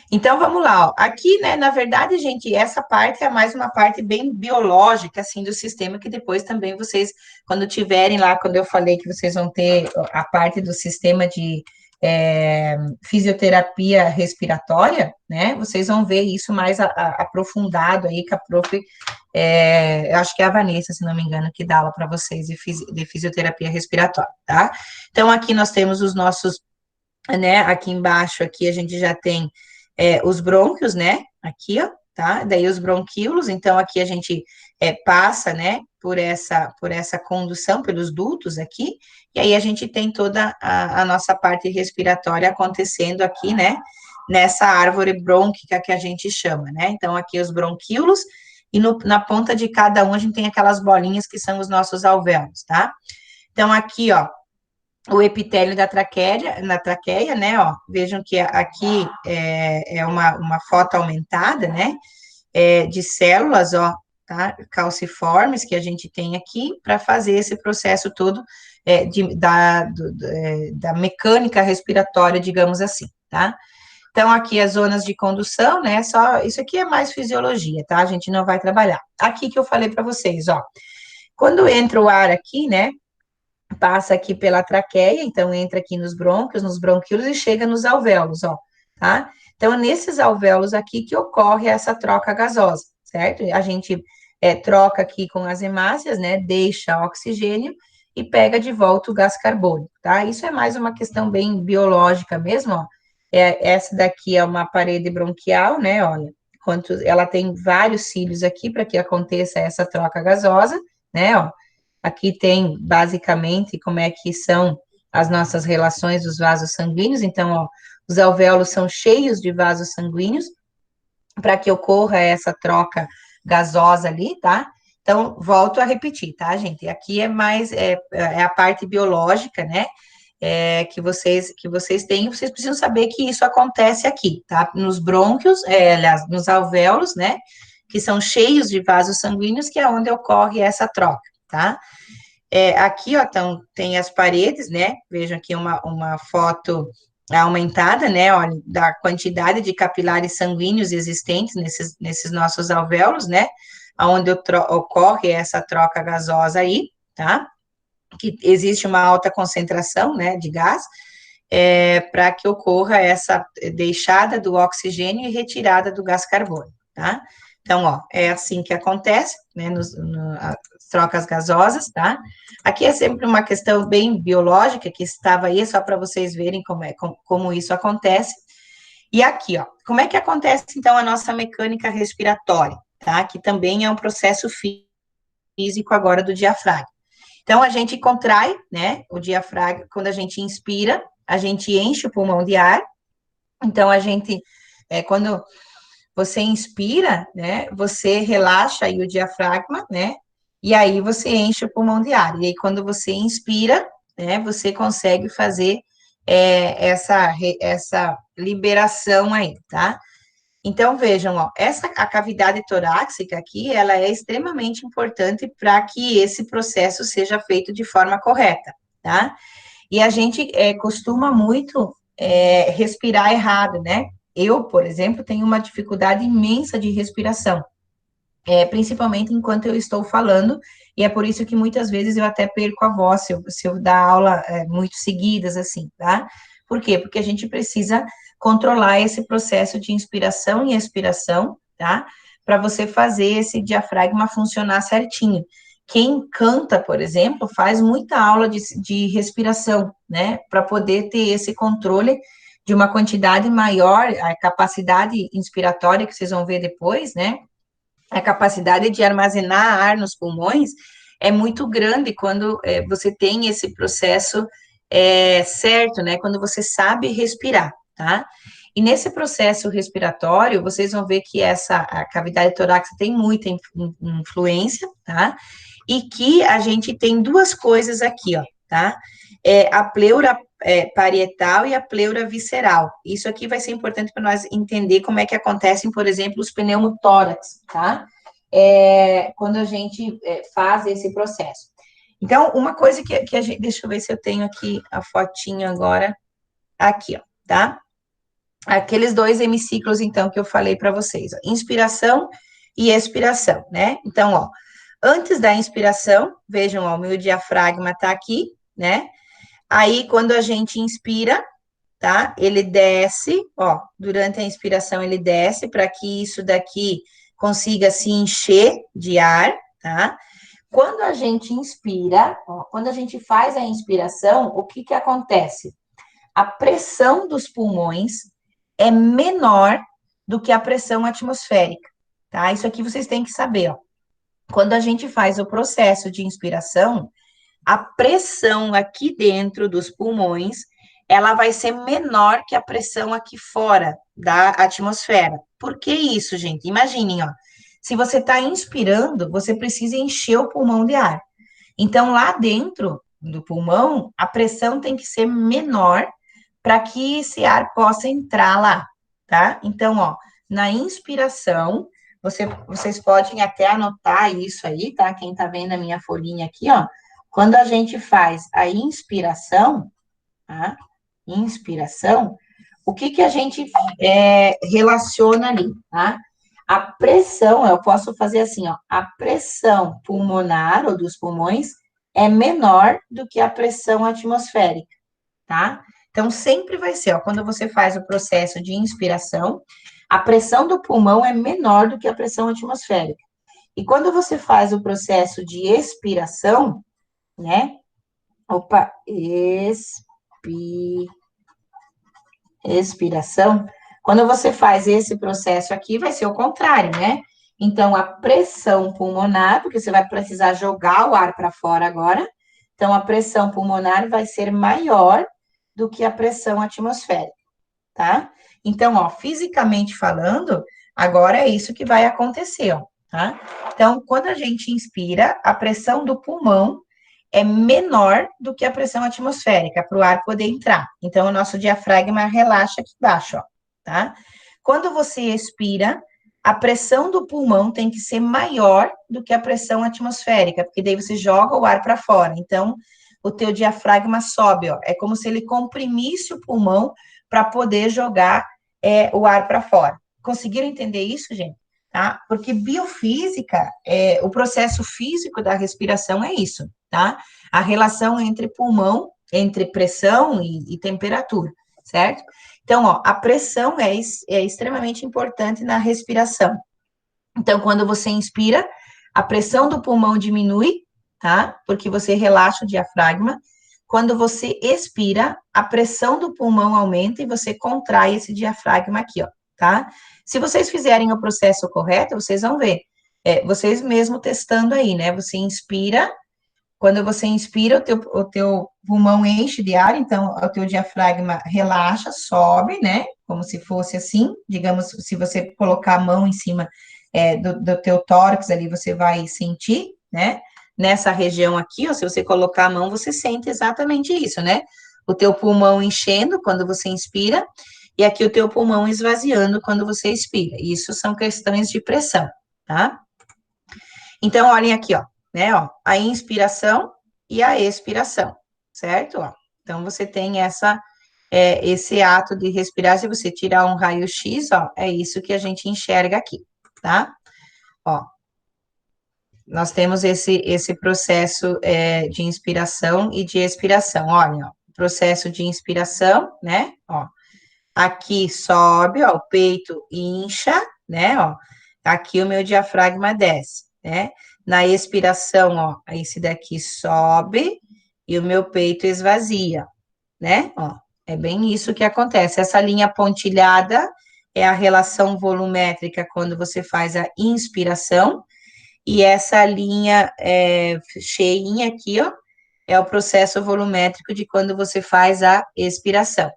Então, vamos lá, ó. Aqui, né, na verdade, gente, essa parte é mais uma parte bem biológica, assim, do sistema, que depois também vocês, quando tiverem lá, quando eu falei que vocês vão ter a parte do sistema de fisioterapia respiratória, né, vocês vão ver isso mais aprofundado aí, que a prof, eu acho que é a Vanessa, se não me engano, que dá aula para vocês de fisioterapia respiratória, tá? Então, aqui nós temos os nossos, né, aqui embaixo, aqui a gente já tem os brônquios, né, aqui, ó, tá? Daí os bronquíolos, então aqui a gente passa, né, por essa condução, pelos dutos aqui, e aí a gente tem toda a nossa parte respiratória acontecendo aqui, né, nessa árvore brônquica que a gente chama, né? Então aqui os bronquíolos, e na ponta de cada um a gente tem aquelas bolinhas que são os nossos alvéolos, tá? Então aqui, ó, o epitélio da traqueia, na traqueia, né, ó, vejam que aqui é uma foto aumentada, né, de células, ó, tá, calciformes, que a gente tem aqui, para fazer esse processo todo da mecânica respiratória, digamos assim, tá? Então, aqui as zonas de condução, né, isso aqui é mais fisiologia, tá? A gente não vai trabalhar. Aqui que eu falei para vocês, ó, quando entra o ar aqui, né, passa aqui pela traqueia, então entra aqui nos brônquios, nos bronquíolos e chega nos alvéolos, ó, tá? Então, nesses alvéolos aqui que ocorre essa troca gasosa, certo? A gente troca aqui com as hemácias, né? Deixa oxigênio e pega de volta o gás carbônico, tá? Isso é mais uma questão bem biológica mesmo, ó. Essa daqui é uma parede bronquial, né? Olha, ela tem vários cílios aqui para que aconteça essa troca gasosa, né? Ó, aqui tem, basicamente, como é que são as nossas relações dos vasos sanguíneos. Então, ó, os alvéolos são cheios de vasos sanguíneos para que ocorra essa troca gasosa ali, tá? Então, volto a repetir, tá, gente? Aqui é mais, a parte biológica, né? Que vocês têm, vocês precisam saber que isso acontece aqui, tá? Nos brônquios, aliás, nos alvéolos, né? Que são cheios de vasos sanguíneos, que é onde ocorre essa troca, tá? Aqui, ó, tem as paredes, né? Vejam aqui uma foto aumentada, né? Olha, da quantidade de capilares sanguíneos existentes nesses nossos alvéolos, né? Onde ocorre essa troca gasosa aí, tá? Que existe uma alta concentração, né, de gás, para que ocorra essa deixada do oxigênio e retirada do gás carbônico, tá? Então, ó, é assim que acontece, né, as trocas gasosas, tá? Aqui é sempre uma questão bem biológica, que estava aí, só para vocês verem como isso acontece. E aqui, ó, como é que acontece, então, a nossa mecânica respiratória, tá? Que também é um processo físico agora do diafragma. Então, a gente contrai, né, o diafragma, quando a gente inspira, a gente enche o pulmão de ar. Então, quando você inspira, né, você relaxa aí o diafragma, né, e aí você enche o pulmão de ar. E aí, quando você inspira, né, você consegue fazer essa liberação aí, tá? Então, vejam, ó, a cavidade torácica aqui, ela é extremamente importante para que esse processo seja feito de forma correta, tá? E a gente costuma muito respirar errado, né? Eu, por exemplo, tenho uma dificuldade imensa de respiração, principalmente enquanto eu estou falando, e é por isso que muitas vezes eu até perco a voz se eu dar aula muito seguidas, assim, tá? Por quê? Porque a gente precisa controlar esse processo de inspiração e expiração, tá? Para você fazer esse diafragma funcionar certinho. Quem canta, por exemplo, faz muita aula de respiração, né? Para poder ter esse controle de uma quantidade maior, a capacidade inspiratória que vocês vão ver depois, né? A capacidade de armazenar ar nos pulmões é muito grande quando você tem esse processo certo, né? Quando você sabe respirar, tá? E nesse processo respiratório, vocês vão ver que a cavidade torácica tem muita influência, tá? E que a gente tem duas coisas aqui, ó, tá? A pleura parietal e a pleura visceral. Isso aqui vai ser importante para nós entender como é que acontecem, por exemplo, os pneumotórax, tá? Quando a gente faz esse processo. Então, uma coisa que a gente... Deixa eu ver se eu tenho aqui a fotinho agora. Aqui, ó, tá? Aqueles dois hemiciclos, então, que eu falei para vocês. Ó, inspiração e expiração, né? Então, ó, antes da inspiração, vejam, ó, o meu diafragma tá aqui, né? Aí, quando a gente inspira, tá? Ele desce, ó, durante a inspiração ele desce para que isso daqui consiga se encher de ar, tá? Quando a gente inspira, ó, quando a gente faz a inspiração, o que acontece? A pressão dos pulmões é menor do que a pressão atmosférica, tá? Isso aqui vocês têm que saber, ó. Quando a gente faz o processo de inspiração, a pressão aqui dentro dos pulmões, ela vai ser menor que a pressão aqui fora da atmosfera. Por que isso, gente? Imaginem, ó. Se você está inspirando, você precisa encher o pulmão de ar. Então, lá dentro do pulmão, a pressão tem que ser menor para que esse ar possa entrar lá, tá? Então, ó, na inspiração, vocês podem até anotar isso aí, tá? Quem tá vendo a minha folhinha aqui, ó. Quando a gente faz a inspiração, tá? Inspiração, o que a gente relaciona ali, tá? A pressão, eu posso fazer assim, ó, a pressão pulmonar, ou dos pulmões, é menor do que a pressão atmosférica, tá? Então, sempre vai ser, ó, quando você faz o processo de inspiração, a pressão do pulmão é menor do que a pressão atmosférica. E quando você faz o processo de expiração, né? Opa, expiração. Quando você faz esse processo aqui, vai ser o contrário, né? Então, a pressão pulmonar, porque você vai precisar jogar o ar para fora agora. Então, a pressão pulmonar vai ser maior do que a pressão atmosférica, tá? Então, ó, fisicamente falando, agora é isso que vai acontecer, ó, tá? Então, quando a gente inspira, a pressão do pulmão é menor do que a pressão atmosférica, para o ar poder entrar. Então, o nosso diafragma relaxa aqui embaixo, ó, tá? Quando você expira, a pressão do pulmão tem que ser maior do que a pressão atmosférica, porque daí você joga o ar para fora. Então, o teu diafragma sobe, ó. É como se ele comprimisse o pulmão para poder jogar o ar para fora. Conseguiram entender isso, gente? Tá? Porque biofísica, o processo físico da respiração é isso, tá? A relação entre pulmão, entre pressão e temperatura, certo? Então, ó, a pressão é extremamente importante na respiração. Então, quando você inspira, a pressão do pulmão diminui, tá? Porque você relaxa o diafragma. Quando você expira, a pressão do pulmão aumenta e você contrai esse diafragma aqui, ó, tá? Se vocês fizerem o processo correto, vocês vão ver. Vocês mesmo testando aí, né? Você inspira, quando você inspira, o teu pulmão enche de ar, então o teu diafragma relaxa, sobe, né? Como se fosse assim, digamos, se você colocar a mão em cima do teu tórax ali, você vai sentir, né? Nessa região aqui, ó, se você colocar a mão, você sente exatamente isso, né? o teu pulmão enchendo quando você inspira, e aqui o teu pulmão esvaziando quando você expira. Isso são questões de pressão, tá? Então, olhem aqui, ó, né, ó, a inspiração e a expiração, certo? Ó, então, você tem esse ato de respirar, se você tirar um raio-x, ó, é isso que a gente enxerga aqui, tá? Ó, nós temos esse processo de inspiração e de expiração, olha, ó, processo de inspiração, né, ó, aqui sobe, ó, o peito incha, né, ó, aqui o meu diafragma desce, né, na expiração, ó, esse daqui sobe e o meu peito esvazia, né, ó, é bem isso que acontece, essa linha pontilhada é a relação volumétrica quando você faz a inspiração, e essa linha cheinha aqui, ó, é o processo volumétrico de quando você faz a expiração.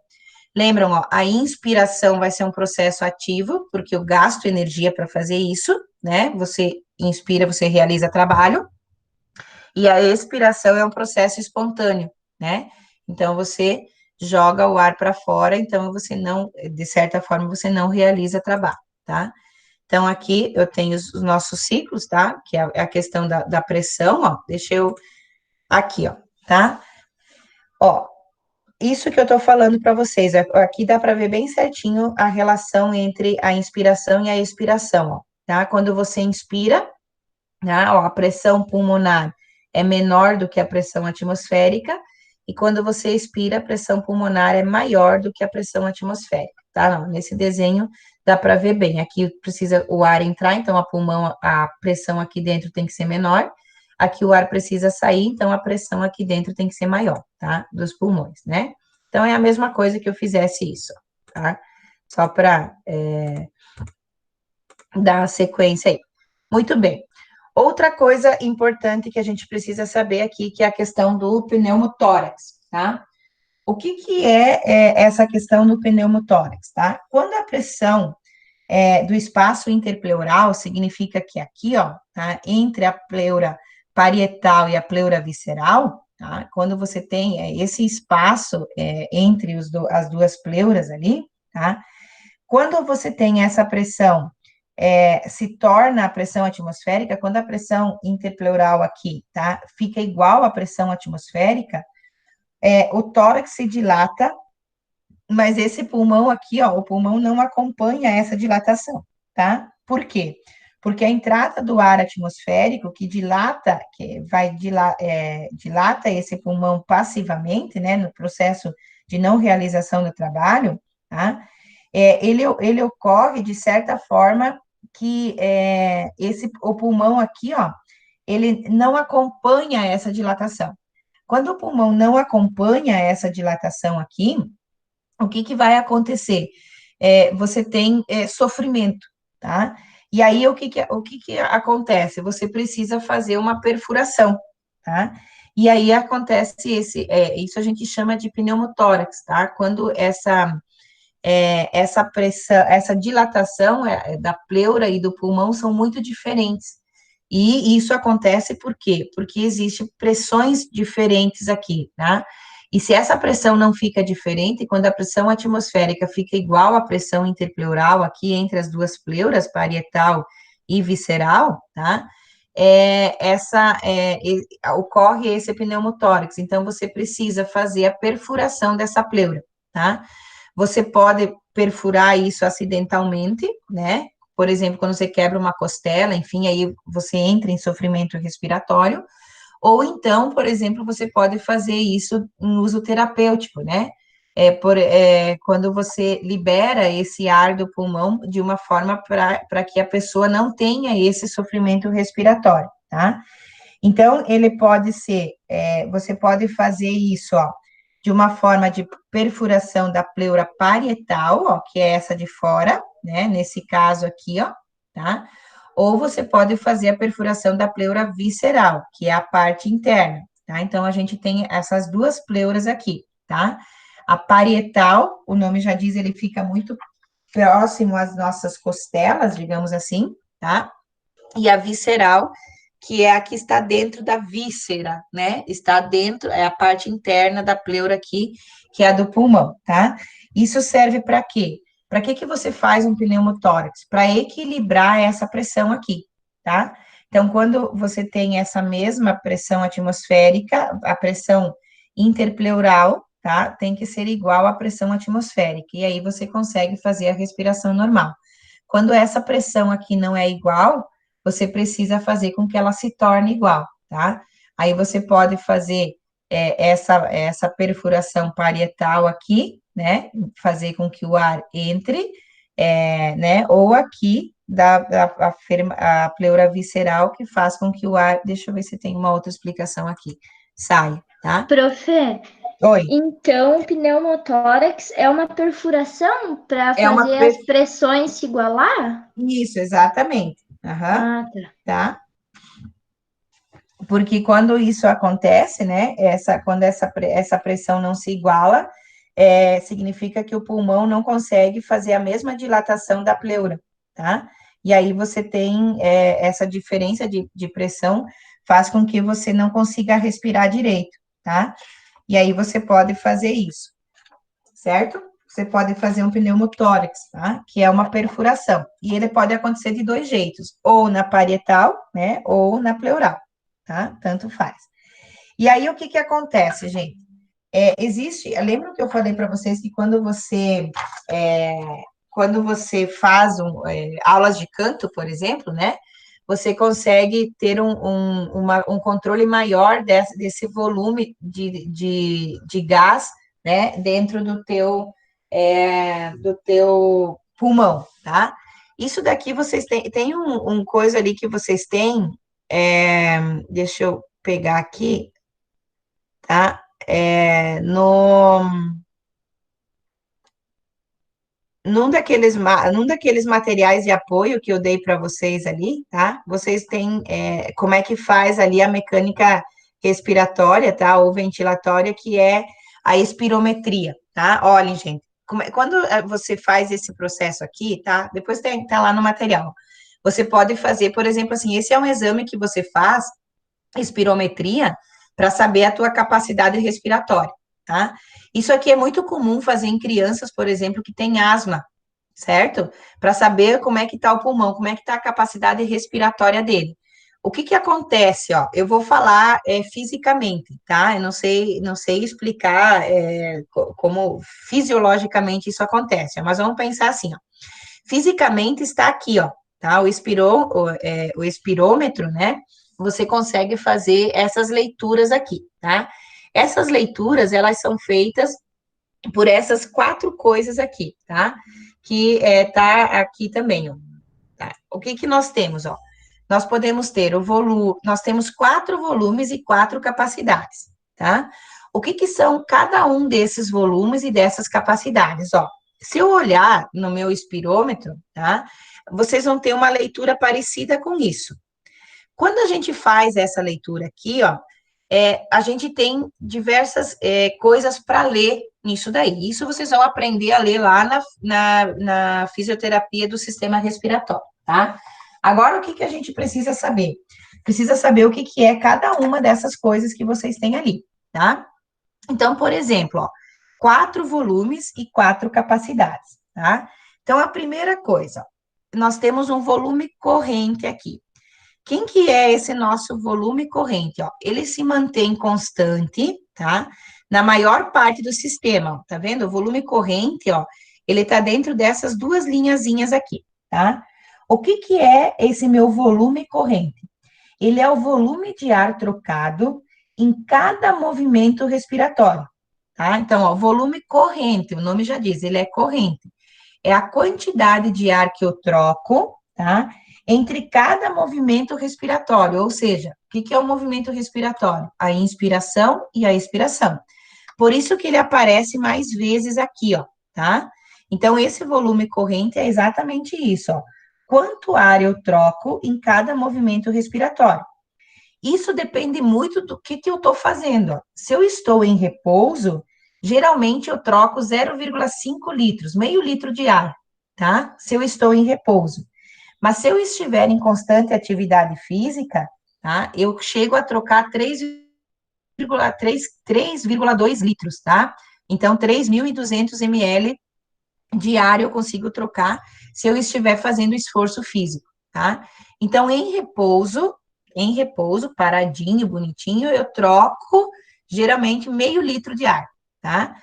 Lembram, ó, a inspiração vai ser um processo ativo, porque eu gasto energia para fazer isso, né? Você inspira, você realiza trabalho, e a expiração é um processo espontâneo, né? Então, você joga o ar para fora, então você não, de certa forma, você não realiza trabalho, tá? Então, aqui eu tenho os nossos ciclos, tá? Que é a questão da pressão, ó. Deixa eu. Aqui, ó, tá? Ó, isso que eu tô falando para vocês, aqui dá para ver bem certinho a relação entre a inspiração e a expiração, ó, tá? Quando você inspira, tá? Ó, a pressão pulmonar é menor do que a pressão atmosférica, e quando você expira, a pressão pulmonar é maior do que a pressão atmosférica, tá? Não, nesse desenho dá para ver bem. Aqui precisa o ar entrar, então a pressão aqui dentro tem que ser menor. Aqui o ar precisa sair, então a pressão aqui dentro tem que ser maior, tá? Dos pulmões, né? Então é a mesma coisa que eu fizesse isso, tá? Só para dar a sequência aí. Muito bem. Outra coisa importante que a gente precisa saber aqui, que é a questão do pneumotórax, tá? O que é essa questão do pneumotórax, tá? Quando a pressão do espaço interpleural significa que aqui, ó, tá? Entre a pleura parietal e a pleura visceral, tá? Quando você tem esse espaço entre as duas pleuras ali, tá? Quando você tem essa pressão, se torna a pressão atmosférica, quando a pressão interpleural aqui, tá? Fica igual à pressão atmosférica, o tórax se dilata, mas esse pulmão aqui, ó, o pulmão não acompanha essa dilatação, tá? Por quê? Porque a entrada do ar atmosférico, que dilata esse pulmão passivamente, né, no processo de não realização do trabalho, tá? Ele ocorre de certa forma que o pulmão aqui, ó, ele não acompanha essa dilatação. Quando o pulmão não acompanha essa dilatação aqui, o que vai acontecer? Você tem sofrimento, tá? E aí, o que acontece? Você precisa fazer uma perfuração, tá? E aí acontece isso a gente chama de pneumotórax, tá? Quando essa pressão, essa dilatação da pleura e do pulmão são muito diferentes. E isso acontece por quê? Porque existem pressões diferentes aqui, tá? E se essa pressão não fica diferente, quando a pressão atmosférica fica igual à pressão interpleural aqui entre as duas pleuras, parietal e visceral, tá? Ocorre esse pneumotórax, então você precisa fazer a perfuração dessa pleura, tá? Você pode perfurar isso acidentalmente, né? Por exemplo, quando você quebra uma costela, enfim, aí você entra em sofrimento respiratório, ou então, por exemplo, você pode fazer isso em uso terapêutico, né? Quando você libera esse ar do pulmão de uma forma para que a pessoa não tenha esse sofrimento respiratório, tá? Então, ele pode ser, você pode fazer isso, ó, de uma forma de perfuração da pleura parietal, ó, que é essa de fora, né? Nesse caso aqui, ó, tá? Ou você pode fazer a perfuração da pleura visceral, que é a parte interna, tá? Então, a gente tem essas duas pleuras aqui, tá? A parietal, o nome já diz, ele fica muito próximo às nossas costelas, digamos assim, tá? E a visceral que é a que está dentro da víscera, né? Está dentro, é a parte interna da pleura aqui, que é a do pulmão, tá? Isso serve para quê? Para que você faz um pneumotórax? Para equilibrar essa pressão aqui, tá? Então, quando você tem essa mesma pressão atmosférica, a pressão interpleural, tá? Tem que ser igual à pressão atmosférica, e aí você consegue fazer a respiração normal. Quando essa pressão aqui não é igual, você precisa fazer com que ela se torne igual, tá? Aí você pode fazer essa perfuração parietal aqui, né? Fazer com que o ar entre, né? Ou aqui, a pleura visceral, que faz com que o ar, deixa eu ver se tem uma outra explicação aqui, saia, tá? Profe, Oi. então o pneumotórax é uma perfuração para É uma fazer as pressões se igualar? Isso, exatamente. Aham, Ah, tá. tá? Porque quando isso acontece, né, quando essa pressão não se iguala, significa que o pulmão não consegue fazer a mesma dilatação da pleura, tá? E aí você tem essa diferença de pressão, faz com que você não consiga respirar direito, tá? E aí você pode fazer isso, certo? Você pode fazer um pneumotórax, tá? Que é uma perfuração. E ele pode acontecer de dois jeitos, ou na parietal, né, ou na pleural, tá? Tanto faz. E aí, o que que acontece, gente? Lembra que eu falei para vocês que quando você faz aulas de canto, por exemplo, né? Você consegue ter um controle maior desse volume de gás, né? Dentro do teu pulmão, tá? Isso daqui vocês tem um coisa ali que vocês têm, deixa eu pegar aqui, tá? Num daqueles materiais de apoio que eu dei para vocês ali, tá? Vocês têm como é que faz ali a mecânica respiratória, tá? Ou ventilatória, que é a espirometria, tá? Olhem, gente, quando você faz esse processo aqui, tá? Depois tá lá no material. Você pode fazer, por exemplo, assim, esse é um exame que você faz, espirometria, para saber a tua capacidade respiratória, tá? Isso aqui é muito comum fazer em crianças, por exemplo, que têm asma, certo? Para saber como é que está o pulmão, como é que está a capacidade respiratória dele. O que que acontece, ó? Eu vou falar fisicamente, tá? Eu não sei explicar como fisiologicamente isso acontece, mas vamos pensar assim, ó. Fisicamente está aqui, ó, tá? O espirômetro, né? Você consegue fazer essas leituras aqui, tá? Essas leituras, elas são feitas por essas 4 coisas aqui, tá? Que tá aqui também, ó. Tá? O que que nós temos, ó? Nós podemos ter nós temos 4 volumes e 4 capacidades, tá? O que que são cada um desses volumes e dessas capacidades, ó? Se eu olhar no meu espirômetro, tá? Vocês vão ter uma leitura parecida com isso. Quando a gente faz essa leitura aqui, ó, a gente tem diversas coisas para ler nisso daí. Isso vocês vão aprender a ler lá na fisioterapia do sistema respiratório, tá? Agora, o que que a gente precisa saber? Precisa saber o que que é cada uma dessas coisas que vocês têm ali, tá? Então, por exemplo, ó, 4 volumes e 4 capacidades, tá? Então, a primeira coisa, nós temos um volume corrente aqui. Quem que é esse nosso volume corrente? Ó? Ele se mantém constante, tá? Na maior parte do sistema, ó, tá vendo? O volume corrente, ó, ele tá dentro dessas 2 linhazinhas aqui, tá? O que que é esse meu volume corrente? Ele é o volume de ar trocado em cada movimento respiratório, tá? Então, ó, volume corrente, o nome já diz, ele é corrente. É a quantidade de ar que eu troco, tá? Entre cada movimento respiratório, ou seja, o que é o movimento respiratório? A inspiração e a expiração. Por isso que ele aparece mais vezes aqui, ó, tá? Então, esse volume corrente é exatamente isso, ó. Quanto ar eu troco em cada movimento respiratório. Isso depende muito do que eu estou fazendo, ó. Se eu estou em repouso, geralmente eu troco 0,5 litros, meio litro de ar, tá? Se eu estou em repouso. Mas se eu estiver em constante atividade física, tá? Eu chego a trocar 3,2 litros, tá? Então, 3.200 ml diário eu consigo trocar se eu estiver fazendo esforço físico, tá? Então, em repouso, paradinho, bonitinho, eu troco geralmente meio litro de ar, tá?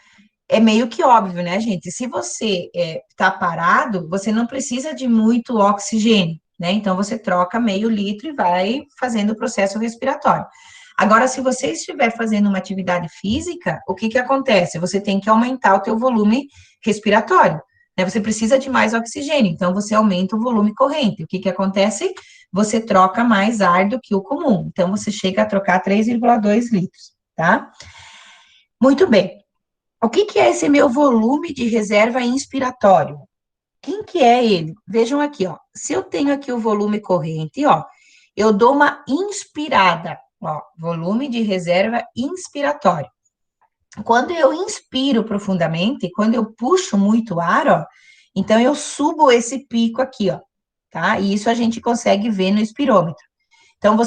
É meio que óbvio, né, gente? Se você tá parado, você não precisa de muito oxigênio, né? Então, você troca meio litro e vai fazendo o processo respiratório. Agora, se você estiver fazendo uma atividade física, o que que acontece? Você tem que aumentar o teu volume respiratório, né? Você precisa de mais oxigênio, então você aumenta o volume corrente. O que que acontece? Você troca mais ar do que o comum. Então, você chega a trocar 3,2 litros, tá? Muito bem. O que que é esse meu volume de reserva inspiratório? Quem que é ele? Vejam aqui, ó. Se eu tenho aqui o volume corrente, ó, eu dou uma inspirada, ó, volume de reserva inspiratório. Quando eu inspiro profundamente, quando eu puxo muito ar, ó, então eu subo esse pico aqui, ó, tá? E isso a gente consegue ver no espirômetro. Então,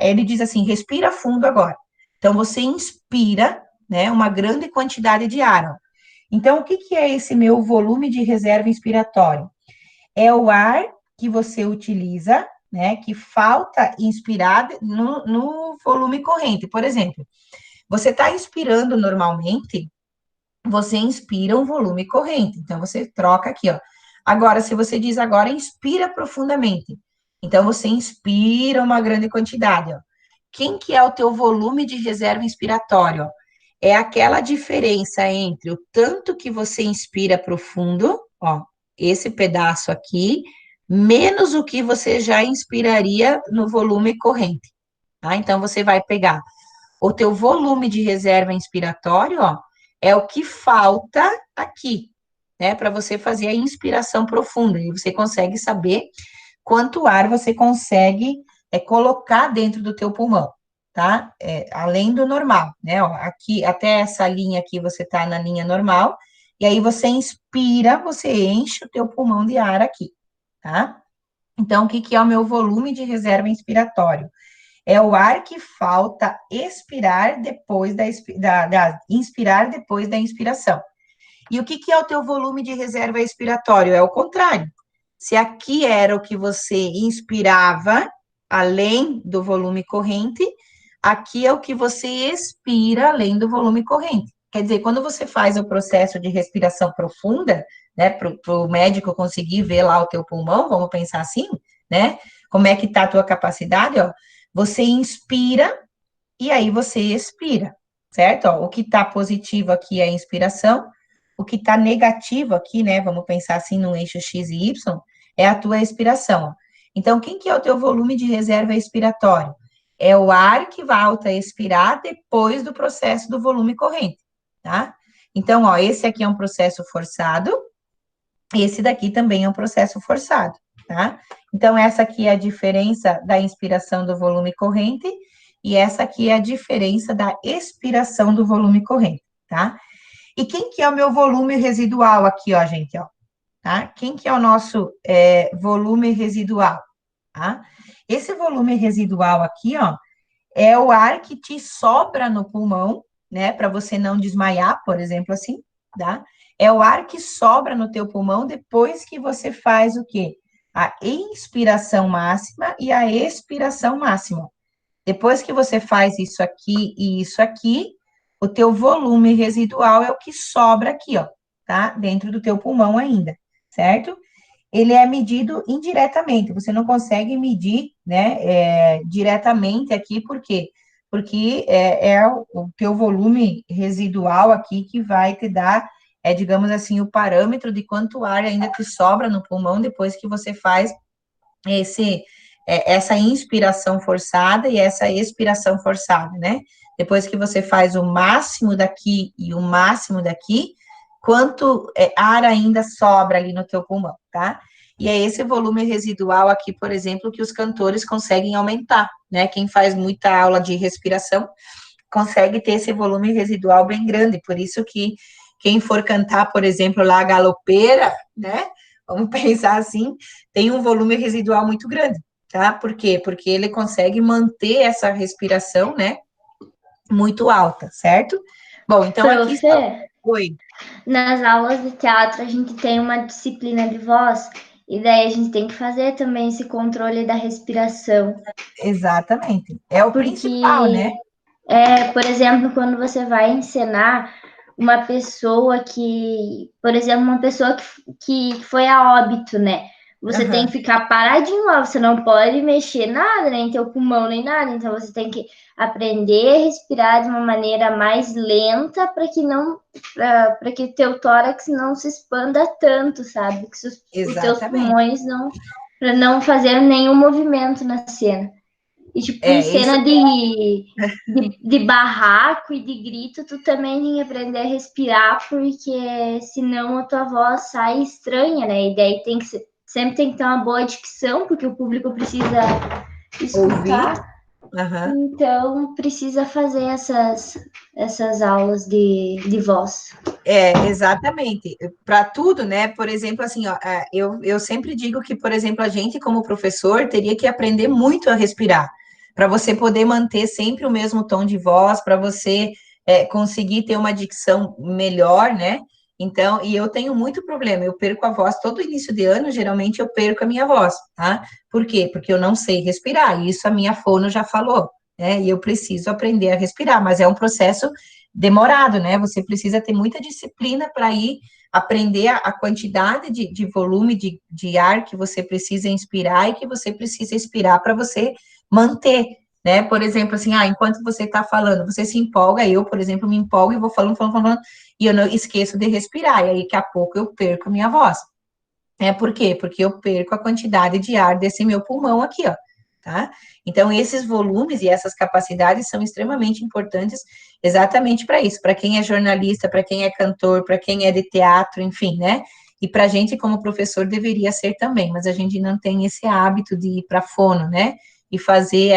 ele diz assim, respira fundo agora. Então, você inspira, né, uma grande quantidade de ar, ó. Então, o que que é esse meu volume de reserva inspiratório? É o ar que você utiliza, né, que falta inspirar no volume corrente. Por exemplo, você está inspirando normalmente, você inspira um volume corrente. Então, você troca aqui, ó. Agora, se você diz agora, inspira profundamente. Então, você inspira uma grande quantidade, ó. Quem que é o teu volume de reserva inspiratório, ó? É aquela diferença entre o tanto que você inspira profundo, ó, esse pedaço aqui, menos o que você já inspiraria no volume corrente, tá? Então, você vai pegar o teu volume de reserva inspiratório, ó, é o que falta aqui, né, para você fazer a inspiração profunda, e você consegue saber quanto ar você consegue colocar dentro do teu pulmão, tá? Além do normal, né? Ó, aqui, até essa linha aqui, você tá na linha normal, e aí você inspira, você enche o teu pulmão de ar aqui, tá? Então, o que que é o meu volume de reserva inspiratório? É o ar que falta expirar depois inspirar depois da inspiração. E o que que é o teu volume de reserva expiratório? É o contrário. Se aqui era o que você inspirava, além do volume corrente, aqui é o que você expira, além do volume corrente. Quer dizer, quando você faz o processo de respiração profunda, né, para o médico conseguir ver lá o teu pulmão, vamos pensar assim, né? Como é que está a tua capacidade, ó? Você inspira e aí você expira, certo? Ó, o que está positivo aqui é a inspiração, o que está negativo aqui, né? Vamos pensar assim no eixo X e Y, é a tua expiração. Ó. Então, quem que é o teu volume de reserva expiratório? É o ar que volta a expirar depois do processo do volume corrente, tá? Então, ó, esse aqui é um processo forçado, esse daqui também é um processo forçado, tá? Então, essa aqui é a diferença da inspiração do volume corrente, e essa aqui é a diferença da expiração do volume corrente, tá? E quem que é o meu volume residual aqui, ó, gente, ó, tá? Quem que é o nosso volume residual, tá? Esse volume residual aqui, ó, é o ar que te sobra no pulmão, né, para você não desmaiar, por exemplo, assim, tá? É o ar que sobra no teu pulmão depois que você faz o quê? A inspiração máxima e a expiração máxima. Depois que você faz isso aqui e isso aqui, o teu volume residual é o que sobra aqui, ó, tá? Dentro do teu pulmão ainda, certo? Ele é medido indiretamente, você não consegue medir, né, diretamente aqui, por quê? Porque é o teu volume residual aqui que vai te dar, digamos assim, o parâmetro de quanto ar ainda te sobra no pulmão depois que você faz essa inspiração forçada e essa expiração forçada, né? Depois que você faz o máximo daqui e o máximo daqui, quanto ar ainda sobra ali no teu pulmão, tá? E é esse volume residual aqui, por exemplo, que os cantores conseguem aumentar, né? Quem faz muita aula de respiração consegue ter esse volume residual bem grande, por isso que quem for cantar, por exemplo, lá a galopeira, né? Vamos pensar assim, tem um volume residual muito grande, tá? Por quê? Porque ele consegue manter essa respiração, né, muito alta, certo? Bom, então aqui está. Profe, Oi. nas aulas de teatro a gente tem uma disciplina de voz e daí a gente tem que fazer também esse controle da respiração. Exatamente. É o principal, né? Porque, por exemplo, quando você vai encenar uma pessoa que, por exemplo, uma pessoa que foi a óbito, né? Você tem Aham. que ficar paradinho lá, você não pode mexer nada, nem teu pulmão, nem nada. Então você tem que aprender a respirar de uma maneira mais lenta para que não, para que teu tórax não se expanda tanto, sabe? Que os teus Exatamente. pulmões não, para não fazer nenhum movimento na cena. E, tipo, em Isso. cena de barraco e de grito, tu também tem que aprender a respirar, porque senão a tua voz sai estranha, né? E daí sempre tem que ter uma boa dicção, porque o público precisa Ouvir. escutar. Aham. Então, precisa fazer essas aulas de voz. Exatamente. Para tudo, né? Por exemplo, assim, ó, eu sempre digo que, por exemplo, a gente, como professor, teria que aprender muito a respirar, para você poder manter sempre o mesmo tom de voz, para você conseguir ter uma dicção melhor, né? Então, e eu tenho muito problema, eu perco a voz todo início de ano, geralmente eu perco a minha voz, tá? Por quê? Porque eu não sei respirar, e isso a minha fono já falou, né? E eu preciso aprender a respirar, mas é um processo demorado, né? Você precisa ter muita disciplina para ir aprender a quantidade de volume de ar que você precisa inspirar e que você precisa expirar para você manter, né? Por exemplo, assim, enquanto você está falando, você se empolga, eu, por exemplo, me empolgo e vou falando, e eu não esqueço de respirar, e aí daqui a pouco eu perco a minha voz. Por quê? Porque eu perco a quantidade de ar desse meu pulmão aqui, ó, tá? Então, esses volumes e essas capacidades são extremamente importantes exatamente para isso, para quem é jornalista, para quem é cantor, para quem é de teatro, enfim, né? E para a gente, como professor, deveria ser também, mas a gente não tem esse hábito de ir para fono, né? E fazer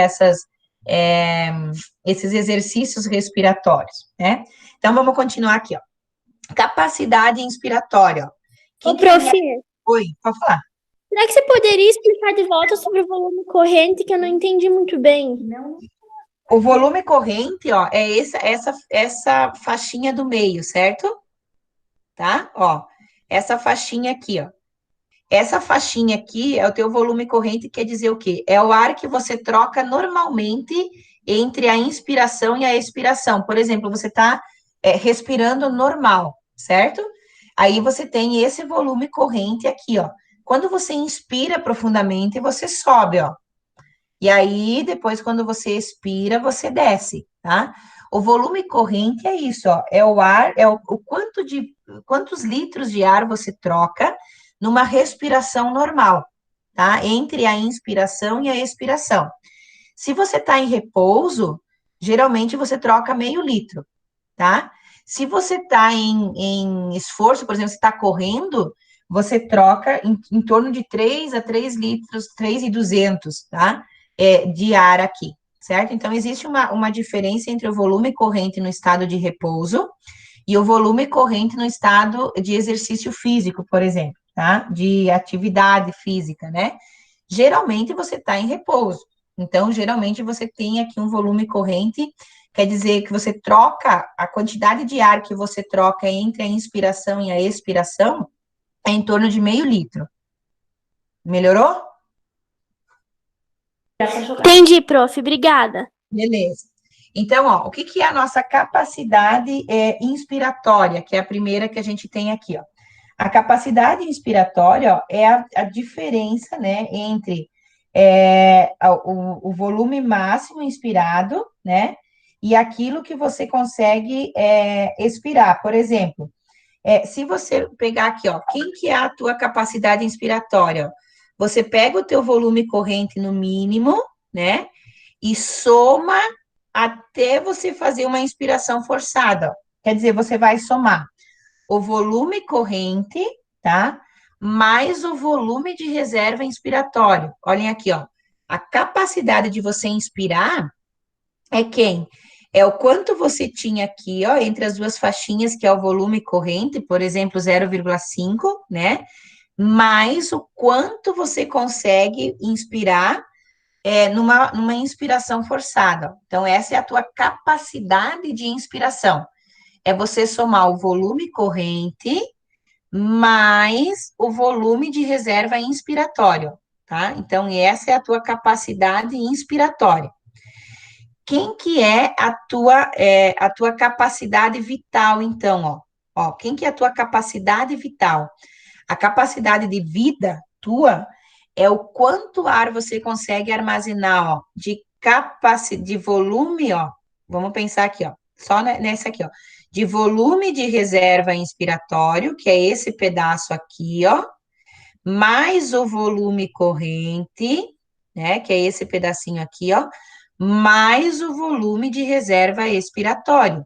esses exercícios respiratórios, né? Então, vamos continuar aqui, ó. Capacidade inspiratória, ó. Ô, Quem que prof, Oi, pode falar. será que você poderia explicar de volta sobre o volume corrente, que eu não entendi muito bem? O volume corrente, ó, é essa faixinha do meio, certo? Tá? Ó, essa faixinha aqui, ó. Essa faixinha aqui é o teu volume corrente, quer dizer o quê? É o ar que você troca normalmente entre a inspiração e a expiração. Por exemplo, você está respirando normal, certo? Aí você tem esse volume corrente aqui, ó. Quando você inspira profundamente, você sobe, ó. E aí, depois, quando você expira, você desce, tá? O volume corrente é isso, ó. É o ar, o quantos litros de ar você troca numa respiração normal, tá? Entre a inspiração e a expiração. Se você está em repouso, geralmente você troca meio litro, tá? Se você está em esforço, por exemplo, você está correndo, você troca em torno de 3 a 3 litros, 3.200, tá? De ar aqui, certo? Então, existe uma diferença entre o volume corrente no estado de repouso e o volume corrente no estado de exercício físico, por exemplo, tá? De atividade física, né? Geralmente você está em repouso. Então, geralmente você tem aqui um volume corrente, quer dizer que você troca, a quantidade de ar que você troca entre a inspiração e a expiração é em torno de meio litro. Melhorou? Entendi, prof. Obrigada. Beleza. Então, ó, o que é a nossa capacidade inspiratória, que é a primeira que a gente tem aqui, ó. A capacidade inspiratória, ó, é a diferença, né, entre o volume máximo inspirado, né, e aquilo que você consegue expirar. Por exemplo, se você pegar aqui, ó, quem que é a tua capacidade inspiratória? Ó? Você pega o teu volume corrente no mínimo, né, e soma até você fazer uma inspiração forçada. Ó. Quer dizer, você vai somar o volume corrente, tá? Mais o volume de reserva inspiratório. Olhem aqui, ó. A capacidade de você inspirar é quem? É o quanto você tinha aqui, ó, entre as duas faixinhas, que é o volume corrente, por exemplo, 0,5, né? Mais o quanto você consegue inspirar numa inspiração forçada. Então, essa é a tua capacidade de inspiração. É você somar o volume corrente mais o volume de reserva inspiratório, tá? Então, essa é a tua capacidade inspiratória. Quem que é a tua capacidade vital, então, ó? Ó, quem que é a tua capacidade vital? A capacidade de vida tua é o quanto ar você consegue armazenar, ó, de volume, ó. Vamos pensar aqui, ó, só nessa aqui, ó, de volume de reserva inspiratório, que é esse pedaço aqui, ó, mais o volume corrente, né, que é esse pedacinho aqui, ó, mais o volume de reserva expiratório,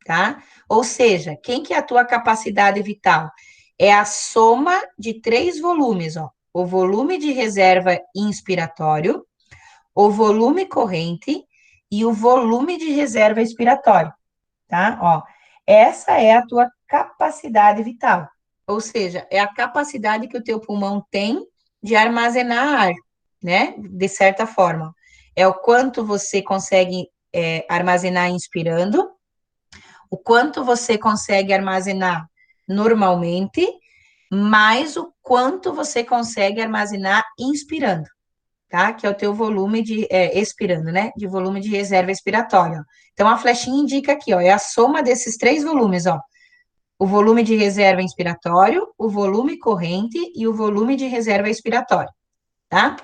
tá? Ou seja, quem que é a tua capacidade vital? É a soma de 3 volumes, ó. O volume de reserva inspiratório, o volume corrente e o volume de reserva expiratório, tá? Ó, essa é a tua capacidade vital. Ou seja, é a capacidade que o teu pulmão tem de armazenar ar, né? De certa forma. É o quanto você consegue armazenar inspirando, o quanto você consegue armazenar normalmente, mais o quanto você consegue armazenar inspirando, tá? Que é o teu volume de, expirando, né? De volume de reserva expiratória. Então, a flechinha indica aqui, ó, é a soma desses 3 volumes, ó. O volume de reserva inspiratório, o volume corrente e o volume de reserva expiratória, tá?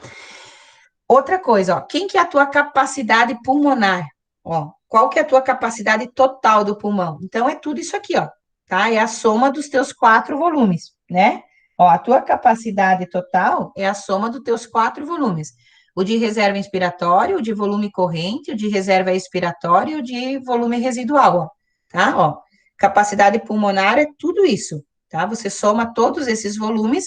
Outra coisa, ó, quem que é a tua capacidade pulmonar? Ó, qual que é a tua capacidade total do pulmão? Então, é tudo isso aqui, ó, tá? É a soma dos teus 4 volumes, né? Ó, a tua capacidade total é a soma dos teus 4 volumes. O de reserva inspiratório, o de volume corrente, o de reserva expiratória e o de volume residual, ó, tá? Ó, capacidade pulmonar é tudo isso, tá? Você soma todos esses volumes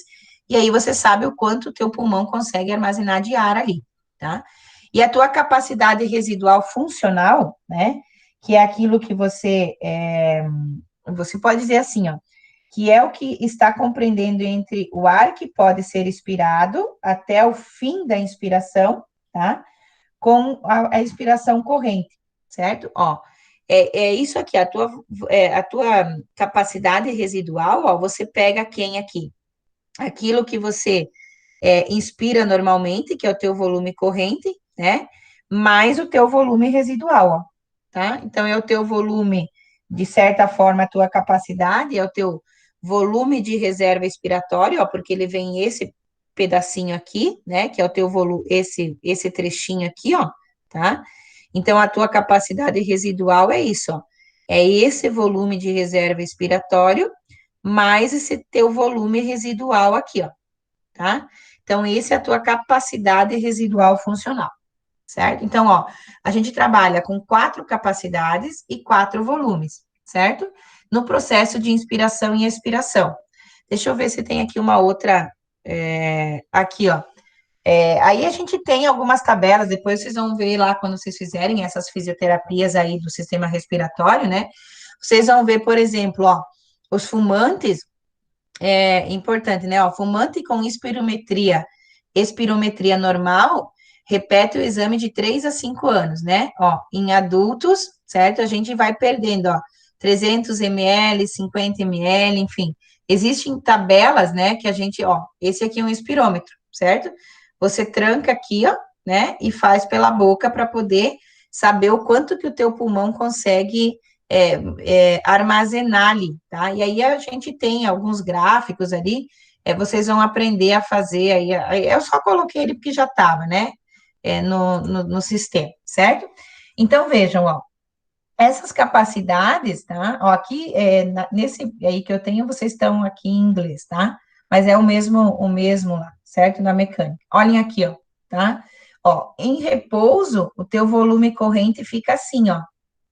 e aí você sabe o quanto o teu pulmão consegue armazenar de ar ali, tá? E a tua capacidade residual funcional, né, que é aquilo que você pode dizer assim, ó, que é o que está compreendendo entre o ar que pode ser expirado até o fim da inspiração, tá? Com a expiração corrente, certo? Ó, é isso aqui, a tua capacidade residual, ó, você pega quem aqui? Aquilo que você inspira normalmente, que é o teu volume corrente, né? Mais o teu volume residual, ó, tá? Então, é o teu volume, de certa forma, a tua capacidade, é o teu volume de reserva expiratória, ó, porque ele vem esse pedacinho aqui, né? Que é o teu volume, esse trechinho aqui, ó, tá? Então, a tua capacidade residual é isso, ó. É esse volume de reserva expiratório, mais esse teu volume residual aqui, ó, tá? Então, essa é a tua capacidade residual funcional, certo? Então, ó, a gente trabalha com 4 capacidades e 4 volumes, certo? No processo de inspiração e expiração. Deixa eu ver se tem aqui uma outra, aqui, ó. Aí a gente tem algumas tabelas, depois vocês vão ver lá quando vocês fizerem essas fisioterapias aí do sistema respiratório, né? Vocês vão ver, por exemplo, ó, os fumantes, importante, né? Ó, fumante com espirometria normal, repete o exame de 3 a 5 anos, né? Ó, em adultos, certo? A gente vai perdendo, ó, 300 ml, 50 ml, enfim. Existem tabelas, né, que a gente, ó, esse aqui é um espirômetro, certo? Você tranca aqui, ó, né, e faz pela boca para poder saber o quanto que o teu pulmão consegue armazenar ali, tá? E aí a gente tem alguns gráficos ali, vocês vão aprender a fazer aí eu só coloquei ele porque já estava, né, no sistema, certo? Então, vejam, ó, essas capacidades, tá? Ó, aqui, nesse aí que eu tenho, vocês estão aqui em inglês, tá? Mas é o mesmo lá, certo? Na mecânica. Olhem aqui, ó, tá? Ó, em repouso, o teu volume corrente fica assim, ó,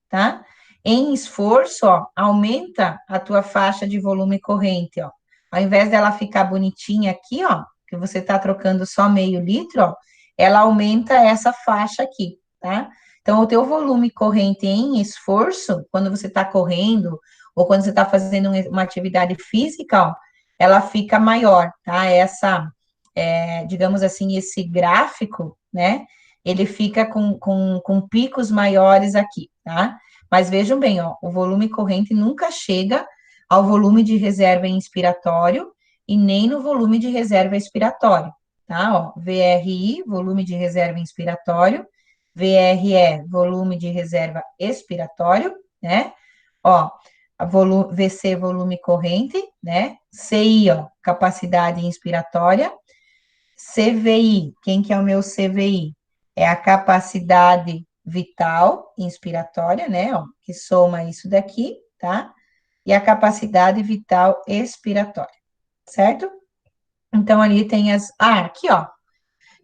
tá? Em esforço, ó, aumenta a tua faixa de volume corrente, ó. Ao invés dela ficar bonitinha aqui, ó, que você tá trocando só meio litro, ó, ela aumenta essa faixa aqui, tá? Então, o teu volume corrente em esforço, quando você tá correndo, ou quando você tá fazendo uma atividade física, ó, ela fica maior, tá? Digamos assim, esse gráfico, né? ele fica com picos maiores aqui, tá? Mas vejam bem, ó, o volume corrente nunca chega ao volume de reserva inspiratório e nem no volume de reserva expiratório, tá? Ó, VRI, volume de reserva inspiratório, VRE, volume de reserva expiratório, né? Ó, VC, volume corrente, né? CI, ó, capacidade inspiratória. CVI, quem que é o meu CVI? É a capacidade vital inspiratória, né? Ó, que soma isso daqui, tá? E a capacidade vital expiratória, certo? Então, ali tem as... Ah, aqui, ó.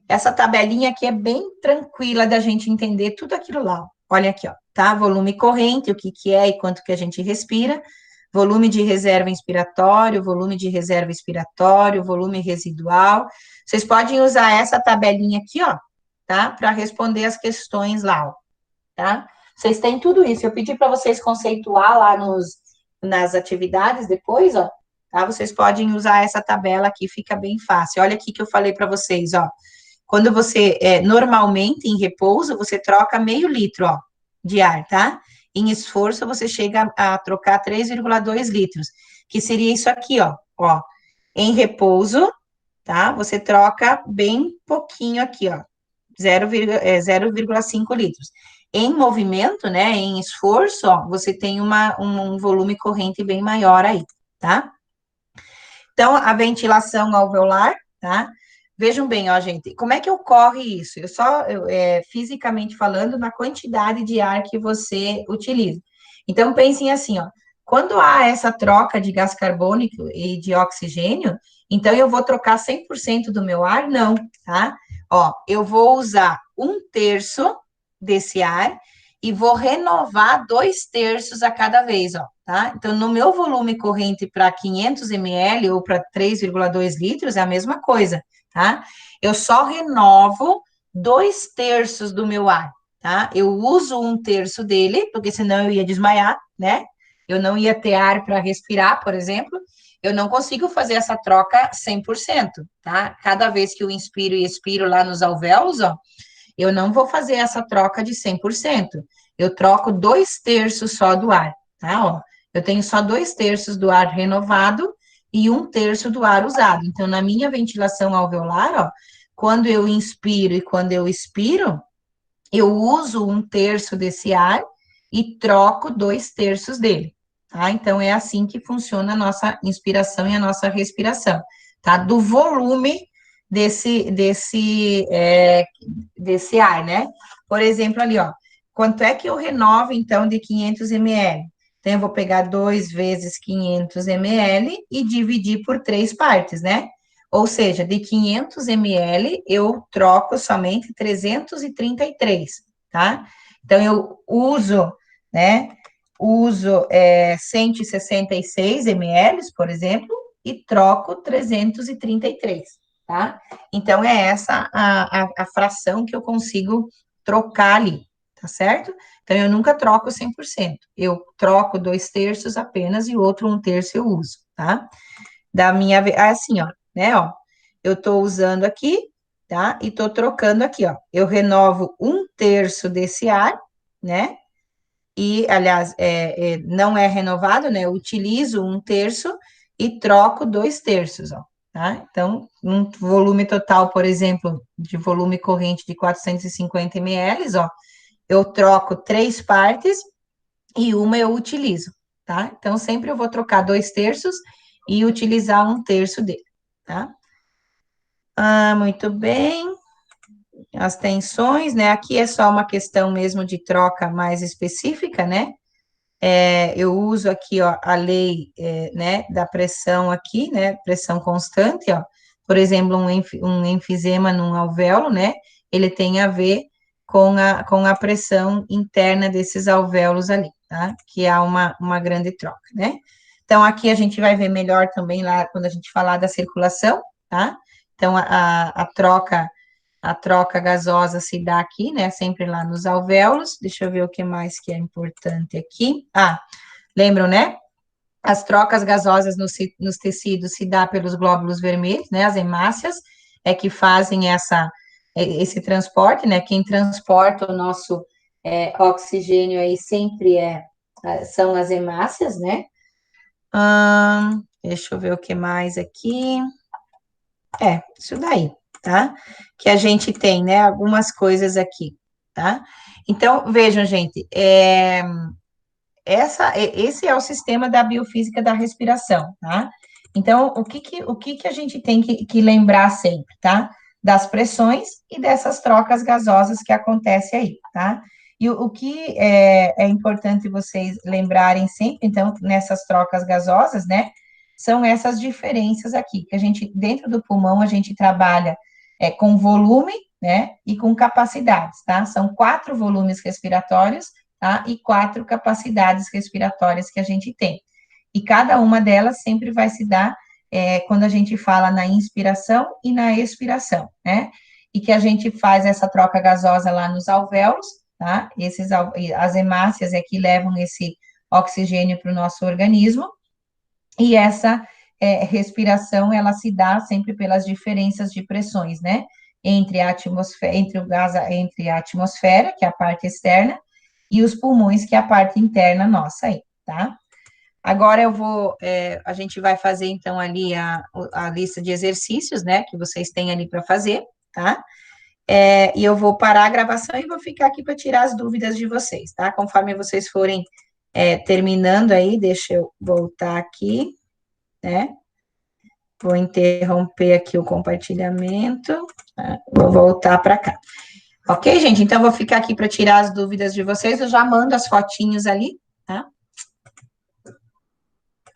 Essa tabelinha aqui é bem tranquila da gente entender tudo aquilo lá. Olha aqui, ó, tá? Volume corrente, o que que é e quanto que a gente respira. Volume de reserva inspiratório, volume de reserva expiratório, volume residual. Vocês podem usar essa tabelinha aqui, ó, tá? Para responder as questões lá, ó, tá? Vocês têm tudo isso. Eu pedi para vocês conceituar lá nas atividades depois, ó, tá? Vocês podem usar essa tabela aqui, fica bem fácil. Olha aqui que eu falei para vocês, ó. Quando você, normalmente, em repouso, você troca meio litro, ó, de ar, tá? Em esforço, você chega a trocar 3,2 litros, que seria isso aqui, ó. Em repouso, tá? Você troca bem pouquinho aqui, ó, 0,5 litros. Em movimento, né, em esforço, ó, você tem um volume corrente bem maior aí, tá? Então, a ventilação alveolar, tá? Vejam bem, ó, gente, como é que ocorre isso? Fisicamente falando, na quantidade de ar que você utiliza. Então, pensem assim, ó, quando há essa troca de gás carbônico e de oxigênio, então eu vou trocar 100% do meu ar? Não, tá? Ó, eu vou usar 1/3 desse ar e vou renovar 2/3 a cada vez, ó, tá? Então, no meu volume corrente para 500 ml ou para 3,2 litros, é a mesma coisa, tá? Eu só renovo 2/3 do meu ar, tá? Eu uso 1/3 dele, porque senão eu ia desmaiar, né? Eu não ia ter ar para respirar, por exemplo. Eu não consigo fazer essa troca 100%, tá? Cada vez que eu inspiro e expiro lá nos alvéolos, ó, eu não vou fazer essa troca de 100%. Eu troco 2/3 só do ar, tá? Ó, eu tenho só 2/3 do ar renovado e 1/3 do ar usado. Então, na minha ventilação alveolar, ó, quando eu inspiro e quando eu expiro, eu uso 1/3 desse ar e troco 2/3 dele, tá? Então, é assim que funciona a nossa inspiração e a nossa respiração, tá? Do volume desse ar, né? Por exemplo, ali, ó, quanto é que eu renovo, então, de 500 ml? Então, eu vou pegar 2 vezes 500 ml e dividir por 3 partes, né? Ou seja, de 500 ml, eu troco somente 333, tá? Então, eu uso, né? 166 ml, por exemplo, e troco 333, tá? Então, é essa a fração que eu consigo trocar ali, tá certo? Então, eu nunca troco 100%. Eu troco 2/3 apenas e o outro 1/3 eu uso, tá? Assim, ó, né, ó. Eu tô usando aqui, tá? E tô trocando aqui, ó. Eu renovo 1/3 desse ar, né? E, aliás, não é renovado, né? Eu utilizo 1/3 e troco 2/3, ó, tá? Então, um volume total, por exemplo, de volume corrente de 450 ml, ó, eu troco 3 partes e uma eu utilizo, tá? Então, sempre eu vou trocar 2/3 e utilizar 1/3 dele, tá? Muito bem. As tensões, né? Aqui é só uma questão mesmo de troca mais específica, né? Eu uso aqui, ó, a lei, né, da pressão aqui, né, pressão constante, ó, por exemplo, um enfisema num alvéolo, né, ele tem a ver com a pressão interna desses alvéolos ali, tá, que há uma grande troca, né. Então, aqui a gente vai ver melhor também lá, quando a gente falar da circulação, tá, então, a troca gasosa se dá aqui, né, sempre lá nos alvéolos. Deixa eu ver o que mais que é importante aqui. Lembram, né? As trocas gasosas nos tecidos se dá pelos glóbulos vermelhos, né, as hemácias, que fazem esse transporte, né? Quem transporta o nosso oxigênio aí sempre são as hemácias, né? Deixa eu ver o que mais aqui. Isso daí, tá? Que a gente tem, né? Algumas coisas aqui, tá? Então, vejam, gente, esse é o sistema da biofísica da respiração, tá? Então, o que a gente tem que lembrar sempre, tá? Das pressões e dessas trocas gasosas que acontecem aí, tá? E o que é importante vocês lembrarem sempre, então, nessas trocas gasosas, né? São essas diferenças aqui, que a gente, dentro do pulmão, a gente trabalha com volume, né? E com capacidades, tá? São 4 volumes respiratórios, tá? E 4 capacidades respiratórias que a gente tem. E cada uma delas sempre vai se dar quando a gente fala na inspiração e na expiração, né? E que a gente faz essa troca gasosa lá nos alvéolos, tá? As hemácias é que levam esse oxigênio para o nosso organismo, e essa respiração, ela se dá sempre pelas diferenças de pressões, né? Entre a atmosfera, que é a parte externa, e os pulmões, que é a parte interna nossa aí, tá? Agora a gente vai fazer, então, ali a lista de exercícios, né, que vocês têm ali para fazer, tá? E eu vou parar a gravação e vou ficar aqui para tirar as dúvidas de vocês, tá? Conforme vocês forem terminando aí, deixa eu voltar aqui, né? Vou interromper aqui o compartilhamento, tá? Vou voltar para cá. Ok, gente? Então, eu vou ficar aqui para tirar as dúvidas de vocês, eu já mando as fotinhos ali,